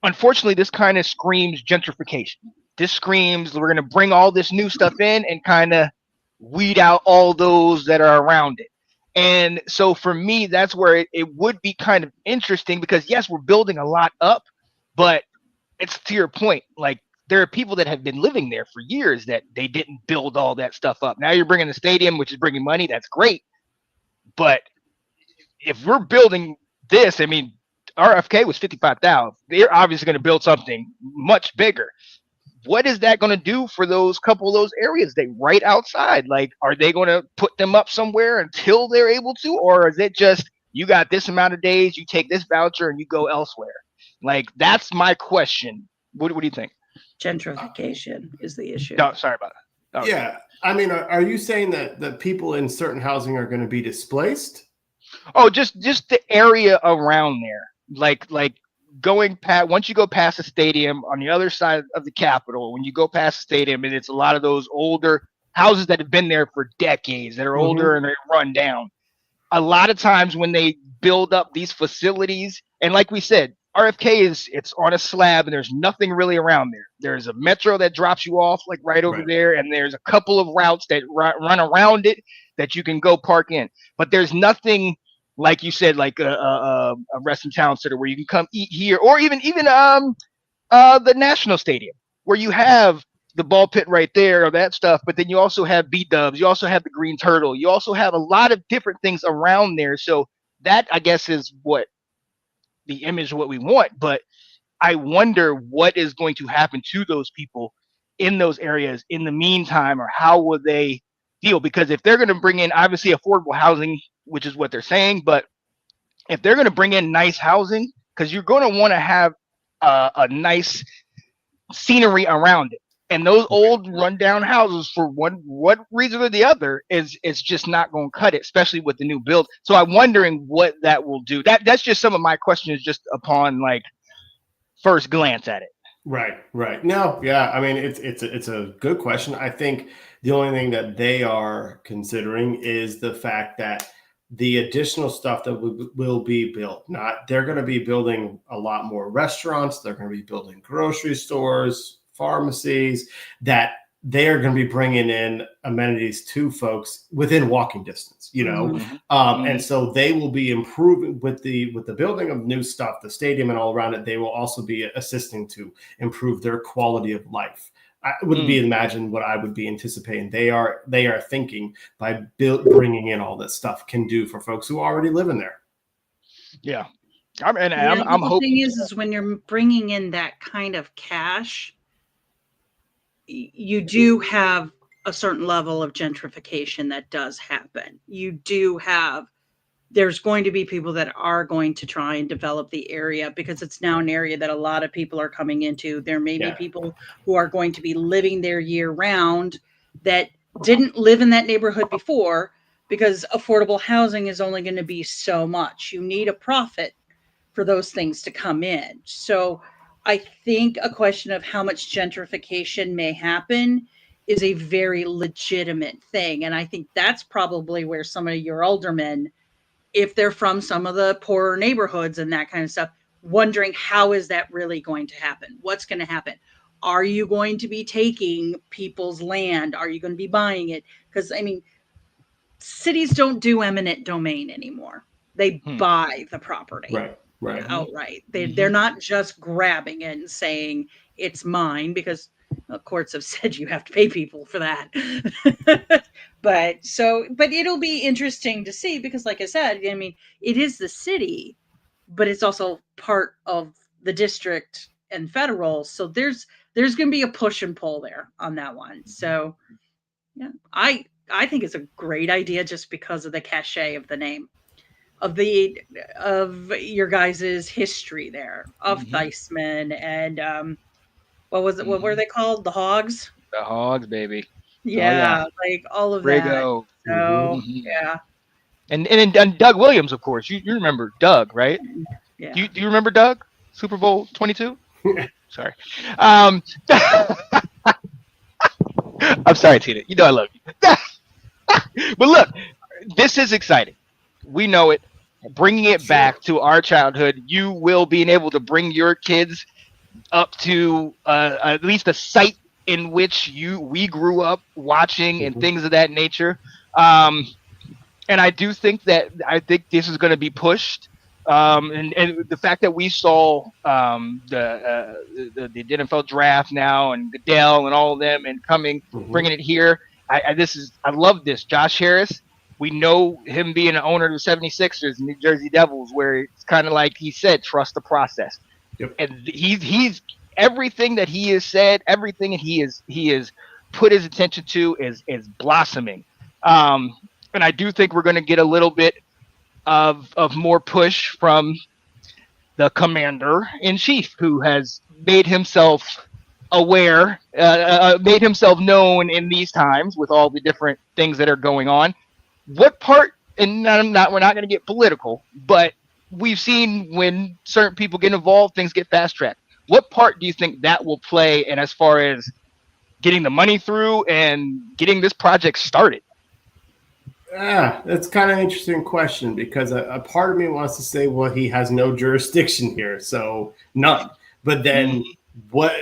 unfortunately this kind of screams gentrification. This screams we're going to bring all this new stuff in and kind of weed out all those that are around it. And so for me, that's where it would be kind of interesting because yes, we're building a lot up, but it's to your point, like there are people that have been living there for years that they didn't build all that stuff up. Now you're bringing the stadium, which is bringing money. That's great. But if we're building this, I mean, RFK was 55,000. They're obviously going to build something much bigger. What is that going to do for those couple of those areas they right outside? Like, are they going to put them up somewhere until they're able to? Or is it just, you got this amount of days, you take this voucher and you go elsewhere? Like, that's my question. What do you think? Gentrification is the issue. No, sorry about that. Okay. Yeah. I mean, are you saying that people in certain housing are going to be displaced? Oh, just the area around there. Like going past, once you go past the stadium on the other side of the Capitol, when you go past the stadium, and it's a lot of those older houses that have been there for decades that are older and they run down. A lot of times when they build up these facilities, and like we said, RFK it's on a slab and there's nothing really around there. There's a metro that drops you off like right over there, and there's a couple of routes that run around it that you can go park in. But there's nothing, like you said, like a Wrestling Town Center where you can come eat here, or even the National Stadium where you have the ball pit right there or that stuff. But then you also have B-dubs, you also have the Green Turtle, you also have a lot of different things around there. So that, I guess, is what the image of what we want. But I wonder what is going to happen to those people in those areas in the meantime, or how will they deal? Because if they're going to bring in obviously affordable housing, which is what they're saying, but if they're going to bring in nice housing, because you're going to want to have a nice scenery around it. And those old rundown houses, for one reason or the other, is it's just not going to cut it, especially with the new build. So I'm wondering what that will do. That's just some of my questions, just upon like first glance at it. Right. No, yeah. I mean, it's a good question. I think the only thing that they are considering is the fact that the additional stuff that will be built. Not they're going to be building a lot more restaurants. They're going to be building grocery stores, pharmacies. That they are going to be bringing in amenities to folks within walking distance. And so they will be improving with the building of new stuff, the stadium and all around it. They will also be assisting to improve their quality of life. I would be imagine what I would be anticipating. They are thinking by bringing in all this stuff can do for folks who already live in there. Yeah, I'm hoping. The thing is when you're bringing in that kind of cash, you do have a certain level of gentrification that does happen. There's going to be people that are going to try and develop the area because it's now an area that a lot of people are coming into. There may be people who are going to be living there year round that didn't live in that neighborhood before, because affordable housing is only going to be so much. You need a profit for those things to come in. So I think a question of how much gentrification may happen is a very legitimate thing. And I think that's probably where some of your aldermen, if they're from some of the poorer neighborhoods and that kind of stuff, wondering how is that really going to happen? What's going to happen? Are you going to be taking people's land? Are you going to be buying it? Because, I mean, cities don't do eminent domain anymore. They buy the property. Right. Outright. They're not just grabbing it and saying it's mine, because courts have said you have to pay people for that. But it'll be interesting to see, because like I said, I mean, it is the city, but it's also part of the district and federal. So there's going to be a push and pull there on that one. So yeah, I think it's a great idea just because of the cachet of the name. Of your guys' history there of Theismann and what was it? What were they called? The Hogs? The Hogs, baby. Yeah, like all of Rigo. that. So yeah. And Doug Williams, of course. You remember Doug, right? Yeah. Do you remember Doug? Super Bowl 22? Sorry. I'm sorry, Tina. You know I love you. But look, this is exciting. We know it. Bringing it back to our childhood, you will be able to bring your kids up to at least a site in which we grew up watching and things of that nature. And I do think this is going to be pushed. And the fact that we saw the NFL draft now and Goodell and all of them and bringing it here. I love this. Josh Harris. We know him being an owner of the 76ers and New Jersey Devils, where it's kind of like he said, trust the process. Yep. And he's everything that he has said, everything that he has put his attention to is blossoming. And I do think we're going to get a little bit of more push from the commander in chief, who has made himself aware, made himself known in these times with all the different things that are going on. What part, and we're not going to get political, but we've seen when certain people get involved, things get fast tracked. What part do you think that will play in as far as getting the money through and getting this project started? That's kind of an interesting question, because a part of me wants to say, well, he has no jurisdiction here, so none. But then what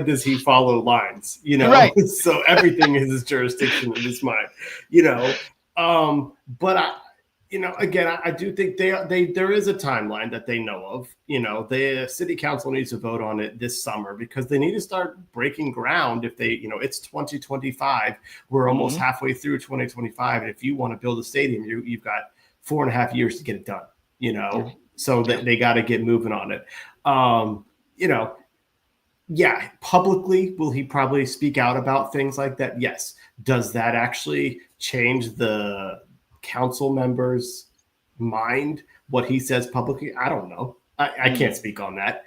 does he follow lines? Right. So everything is his jurisdiction in his mind, But I do think there is a timeline that they know of. The city council needs to vote on it this summer, because they need to start breaking ground. If they, it's 2025, we're almost halfway through 2025, and if you want to build a stadium, you've got 4.5 years to get it done. So that they got to get moving on it. Yeah, publicly, will he probably speak out about things like that? Yes. Does that actually change the council members' mind, what he says publicly? I don't know. I can't speak on that,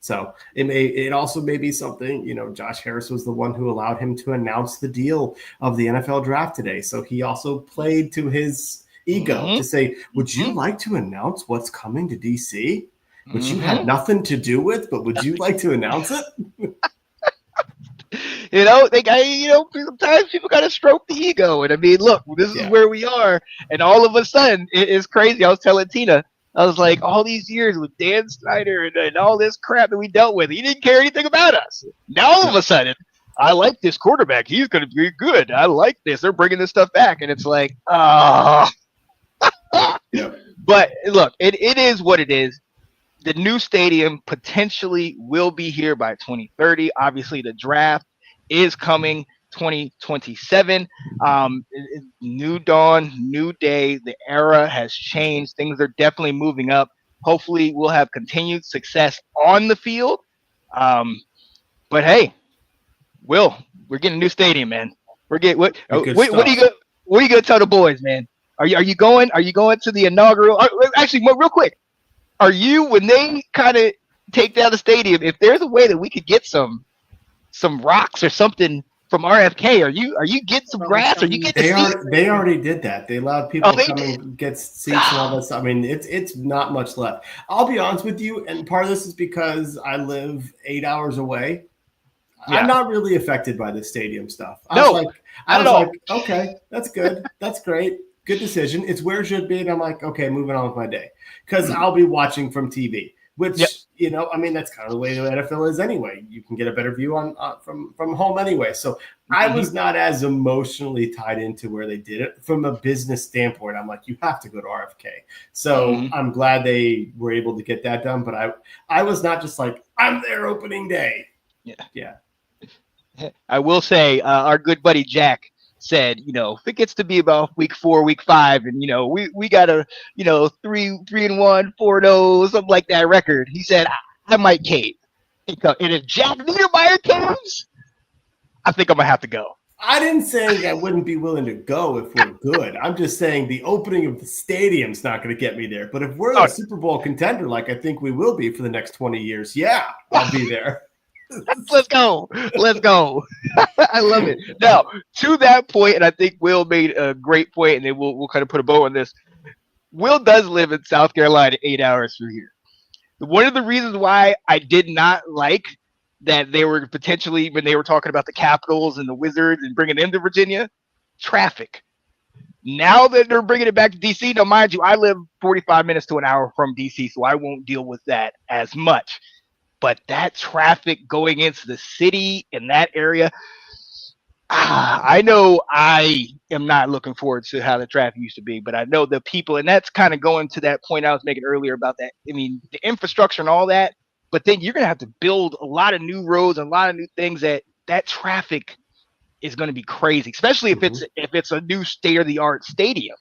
So it also may be something, Josh Harris was the one who allowed him to announce the deal of the NFL draft today. So he also played to his ego to say, would you like to announce what's coming to DC? Which you had nothing to do with, but would you like to announce it? Sometimes people got to stroke the ego. And I mean, look, this is where we are. And all of a sudden, it's crazy. I was telling Tina, I was like, all these years with Dan Snyder and all this crap that we dealt with, he didn't care anything about us. Now, all of a sudden, I like this quarterback. He's going to be good. I like this. They're bringing this stuff back. And it's like, oh. But look, it is what it is. The new stadium potentially will be here by 2030. Obviously, the draft is coming 2027. New dawn, new day. The era has changed. Things are definitely moving up. Hopefully, we'll have continued success on the field. But hey, we're getting a new stadium, man. What are you gonna tell the boys, man? Are you going? Are you going to the inaugural? Actually, real quick. Are you, when they kind of take down the stadium, if there's a way that we could get some rocks or something from RFK, are you getting some grass? Or you get they already did that. They allowed people to come and get seats and all this. I mean, it's not much left. I'll be honest with you, and part of this is because I live 8 hours away. Yeah. I'm not really affected by the stadium stuff. I was like, okay, that's good. That's great. Good decision. It's where it should be. And I'm like, okay, moving on with my day. Because I'll be watching from TV, which, I mean, that's kind of the way the NFL is anyway. You can get a better view on from home anyway. So I was not as emotionally tied into where they did it. From a business standpoint, I'm like, you have to go to RFK. So I'm glad they were able to get that done. But I was not just like, I'm there opening day. Yeah. I will say our good buddy Jack said, if it gets to be about week 4, week 5, and we got a 3-1, 4-0, something like that record, he said I might cave. And if Jack Niedermeyer caves, I think I'm gonna have to go. I didn't say I wouldn't be willing to go if we're good. I'm just saying the opening of the stadium's not going to get me there. But if we're a Super Bowl contender, like I think we will be for the next 20 years, I'll be there. Let's go. I love it. Now, to that point, and I think Will made a great point, and then we'll kind of put a bow on this. Will does live in South Carolina, 8 hours from here. One of the reasons why I did not like that they were potentially, when they were talking about the Capitals and the Wizards and bringing them to Virginia, traffic. Now that they're bringing it back to D.C., now mind you, I live 45 minutes to an hour from D.C., so I won't deal with that as much. But that traffic going into the city in that area, I know I am not looking forward to how the traffic used to be, but I know the people, and that's kind of going to that point I was making earlier about that. I mean, the infrastructure and all that, but then you're going to have to build a lot of new roads and a lot of new things that traffic is going to be crazy, especially if it's a new state-of-the-art stadium,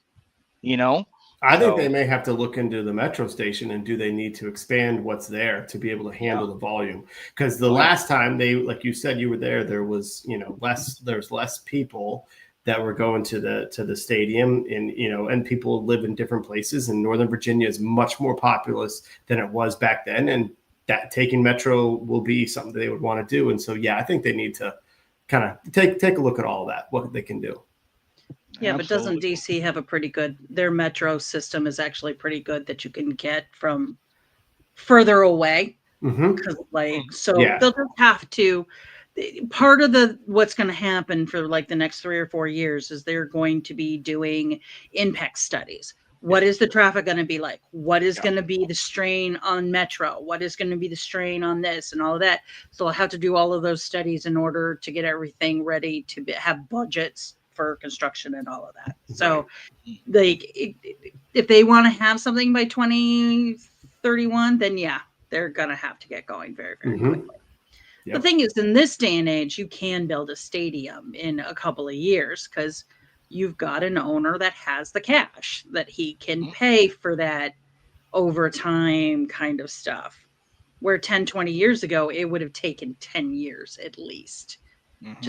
I think they may have to look into the metro station and do they need to expand what's there to be able to handle the volume? Because the last time they, like you said, you were there was, there's less people that were going to the stadium, and people live in different places, and Northern Virginia is much more populous than it was back then. And that taking metro will be something they would want to do. And so, I think they need to kind of take a look at all of that, what they can do. Yeah, but doesn't DC have a pretty good, their metro system is actually pretty good that you can get from further away. They'll just have to, part of what's going to happen for like the next 3 or 4 years is they're going to be doing impact studies. What is the traffic going to be like? What is going to be the strain on metro? What is going to be the strain on this and all of that? So I'll have to do all of those studies in order to get everything ready to have budgets for construction and all of that. So if they want to have something by 2031, then they're going to have to get going very, very quickly. The thing is, in this day and age, you can build a stadium in a couple of years because you've got an owner that has the cash that he can pay for that overtime kind of stuff. where 10, 20 years ago, it would have taken 10 years at least.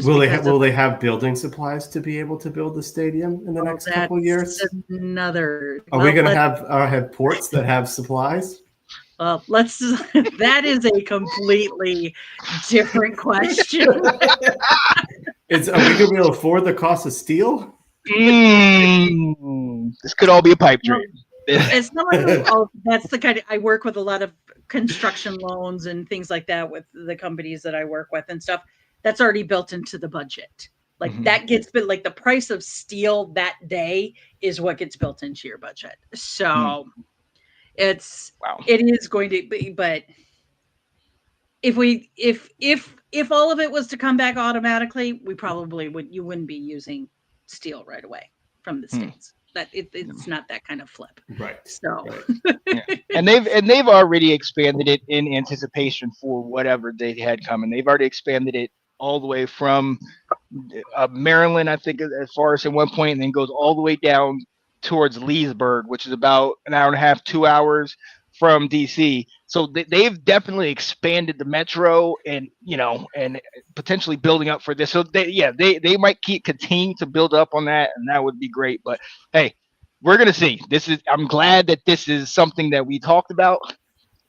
Will they have building supplies to be able to build the stadium in the next couple of years? Another. Are we going to have ports that have supplies? Well, that is a completely different question. Are we going to be able to afford the cost of steel? This could all be a pipe dream. It's not like, that's the kind of, I work with a lot of construction loans and things like that with the companies that I work with and stuff. That's already built into the budget. Like that gets built, like the price of steel that day is what gets built into your budget. So it is going to be, but if all of it was to come back automatically, we probably you wouldn't be using steel right away from the States. That it's not that kind of flip. Right. So and they've already expanded it in anticipation for whatever they had coming. They've already expanded it all the way from Maryland, I think, as far as at one point, and then goes all the way down towards Leesburg, which is about an hour and a half, 2 hours from DC. So they've definitely expanded the metro, and and potentially building up for this. So they might continue to build up on that, and that would be great. But hey, we're gonna see. I'm glad that this is something that we talked about.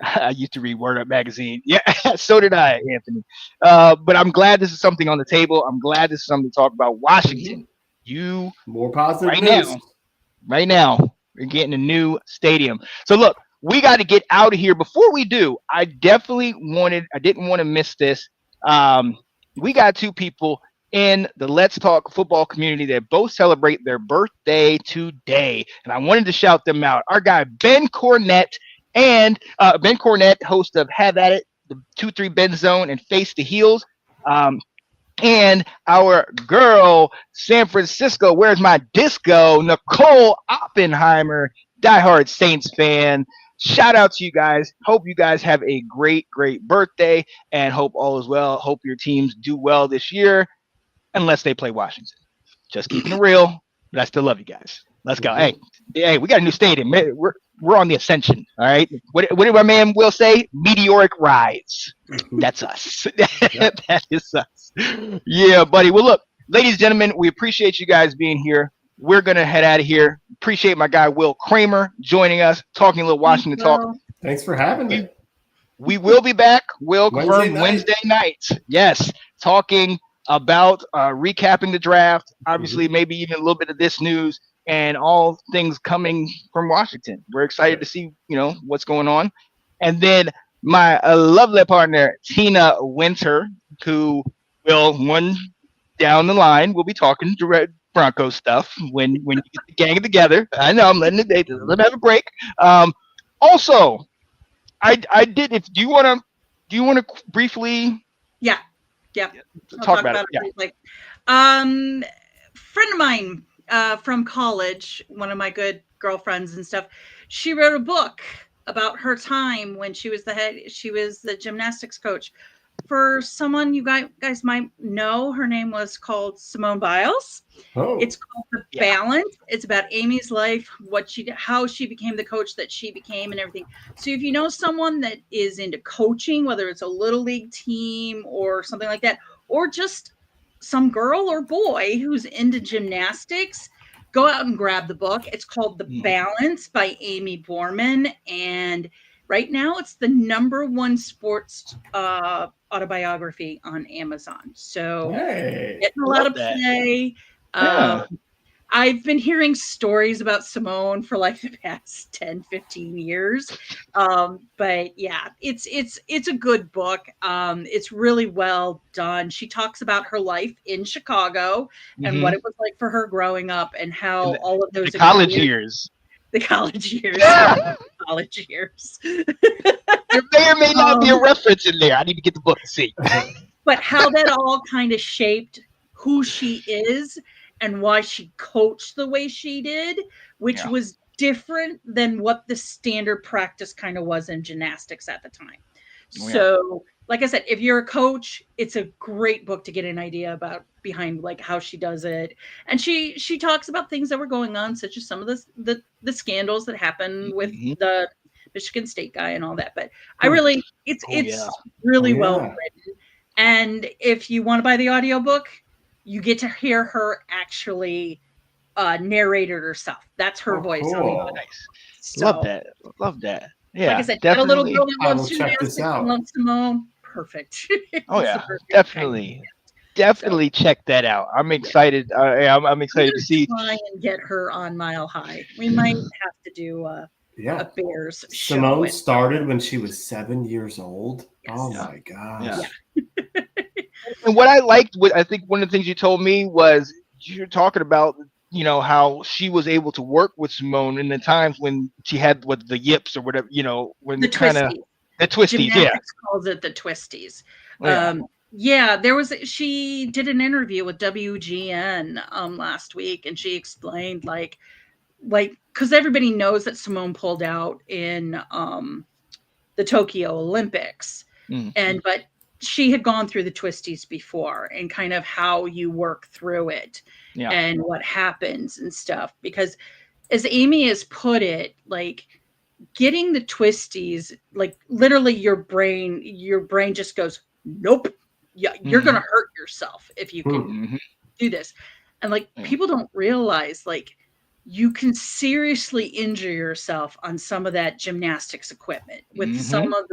I used to read Word Up magazine. Yeah, so did I, Anthony. But I'm glad this is something on the table. I'm glad this is something to talk about. Washington, more positive news. Right now, we're getting a new stadium. So look, we got to get out of here. Before we do, I didn't want to miss this. We got two people in the Let's Talk football community that both celebrate their birthday today, and I wanted to shout them out. Our guy Ben Cornett. And Ben Cornett, host of Have At It, the 2-3 Ben Zone, and Face the Heels. And our girl, San Francisco, Where's My Disco, Nicole Oppenheimer, diehard Saints fan. Shout out to you guys. Hope you guys have a great, great birthday, and hope all is well. Hope your teams do well this year, unless they play Washington. Just keeping it real, but I still love you guys. Let's go. Hey, we got a new stadium. We're on the ascension. All right. What did my man Will say? Meteoric rise. That's us. That is us. Yeah, buddy. Well, look, ladies and gentlemen, we appreciate you guys being here. We're gonna head out of here. Appreciate my guy Will Kramer joining us, talking a little Washington talk. Thanks for having me. We will be back. Will confirm Wednesday night. Yes, talking about recapping the draft. Obviously, maybe even a little bit of this news. And all things coming from Washington. We're excited to see, what's going on. And then my lovely partner, Tina Winter, who will, down the line, we'll be talking direct Broncos stuff when you get the gang together. I know I'm letting let them have a break. Also, I did. Do you want to briefly? Yeah. Talk about it. Briefly. Friend of mine. From college, one of my good girlfriends and stuff, she wrote a book about her time when she was the gymnastics coach for someone you guys might know. Her name was called Simone Biles. It's called The Balance. It's about Amy's life, how she became the coach that she became and everything. So if you know someone that is into coaching, whether it's a little league team or something like that, or just some girl or boy who's into gymnastics, go out and grab the book. It's called The Balance by Amy Borman. And right now it's the #1 sports autobiography on Amazon. So getting a lot of play. I've been hearing stories about Simone for like the past 10, 15 years. But yeah, it's a good book. It's really well done. She talks about her life in Chicago and what it was like for her growing up and how all of those college years. The college years. College years. There may or may not be a reference in there. I need to get the book to see. But how that all kind of shaped who she is and why she coached the way she did, which was different than what the standard practice kind of was in gymnastics at the time. So, like I said, if you're a coach, it's a great book to get an idea about behind like how she does it. And she talks about things that were going on, such as some of the scandals that happened with the Michigan State guy and all that. But I really, it's really well written. And if you want to buy the audiobook, you get to hear her actually narrate it herself. That's her voice. Cool. Nice. So, Love that. Yeah, like I said, definitely. got a little girl that I will loves check this gymnastics out. and loves Simone. Perfect. Oh yeah, definitely. Definitely check that out. I'm excited. I'm excited to see. Try and get her on Mile High. We might have to do a Bears show. Simone started when she was 7 years old. Yes. Oh my gosh. Yeah. And what I liked, I think one of the things you told me was you're talking about, you know, how she was able to work with Simone in the times when she had the yips or whatever, you know, when the twisties. The twisties, Gymnastics calls it the twisties. She did an interview with WGN last week, and she explained like because everybody knows that Simone pulled out in the Tokyo Olympics, but she had gone through the twisties before and kind of how you work through it and what happens and stuff. Because as Amy has put it, like getting the twisties, like literally your brain just goes, nope. Yeah, you're going to hurt yourself if you can do this. And like people don't realize like you can seriously injure yourself on some of that gymnastics equipment with some of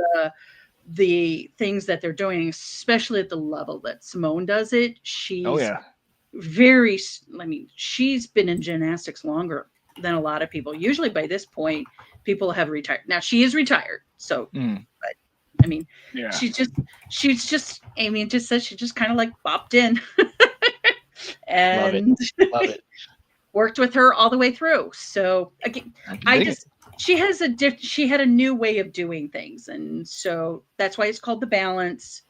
the things that they're doing, especially at the level that Simone does it. She's she's been in gymnastics longer than a lot of people. Usually by this point, people have retired. Now she is retired. So, but I mean, she's just, Amy just said she just kind of like bopped in and Love it. worked with her all the way through. So again, she had a new way of doing things. And so that's why it's called The Balance,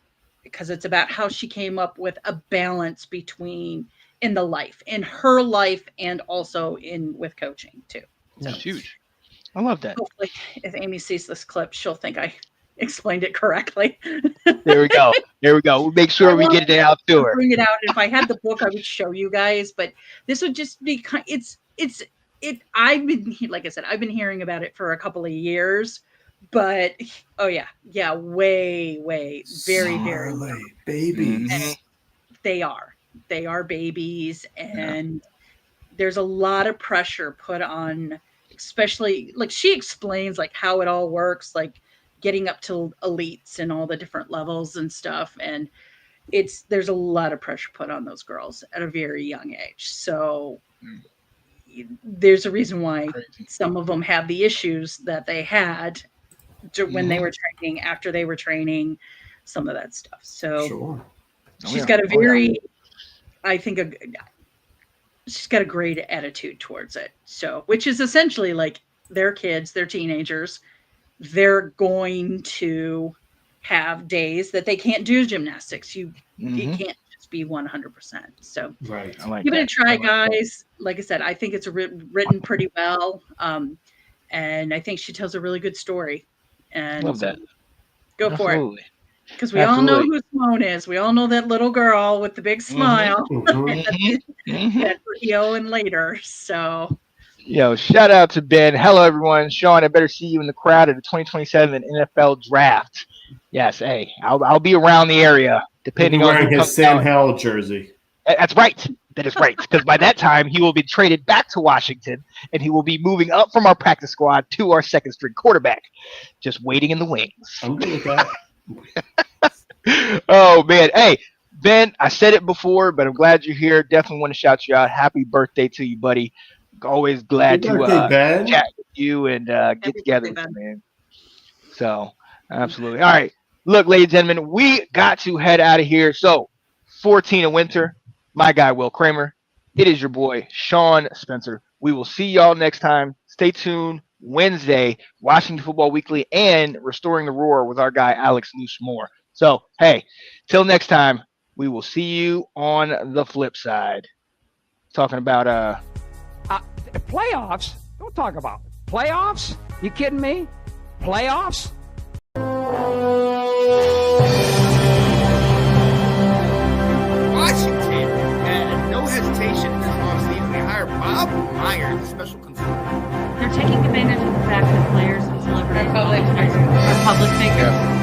because it's about how she came up with a balance between in her life and also with coaching too. So that's huge. I love that. Hopefully if Amy sees this clip, she'll think I explained it correctly. There we go. We'll make sure we get it out to her. Bring it out. If I had the book, I would show you guys, but this would just be I've been, like I said, I've been hearing about it for a couple of years, but way, very, very babies. They are babies, and there's a lot of pressure put on, especially like she explains like how it all works, like getting up to elites and all the different levels and stuff. And there's a lot of pressure put on those girls at a very young age. So there's a reason why some of them have the issues that they had when they were training, after they were training, some of that stuff. So she's got a very, I think she's got a great attitude towards it. So, which is essentially like their kids, they're teenagers. They're going to have days that they can't do gymnastics. You can't just be 100%. So give it a try, guys. Like I said, I think it's written pretty well. And I think she tells a really good story. And love that. Go for it. Because we all know who Simone is. We all know that little girl with the big smile at Rio and later. So shout out to Ben. Hello, everyone. Sean, I better see you in the crowd at the 2027 NFL draft. Yes, hey, I'll be around the area depending on wearing his Sam Howell jersey. That's right. That is right. Because by that time, he will be traded back to Washington, and he will be moving up from our practice squad to our second string quarterback, just waiting in the wings. I'm good with that. Oh man, hey Ben, I said it before, but I'm glad you're here. Definitely want to shout you out. Happy birthday to you, buddy. Always glad to chat with you and get together with you, man. So absolutely. All right, look, ladies and gentlemen, we got to head out of here. So 14 of winter, my guy Will Kramer. It is your boy Sean Spencer. We will see y'all next time. Stay tuned. Wednesday, Washington Football Weekly, and Restoring the Roar with our guy Alex Loose-Moore. So, hey, till next time, we will see you on the flip side. Talking about playoffs? Don't talk about playoffs. You kidding me? Playoffs? Washington had no hesitation in this offseason. They hired Bob Myers, the special consultant. They're taking advantage of the fact that players and celebrities public figure. Yeah.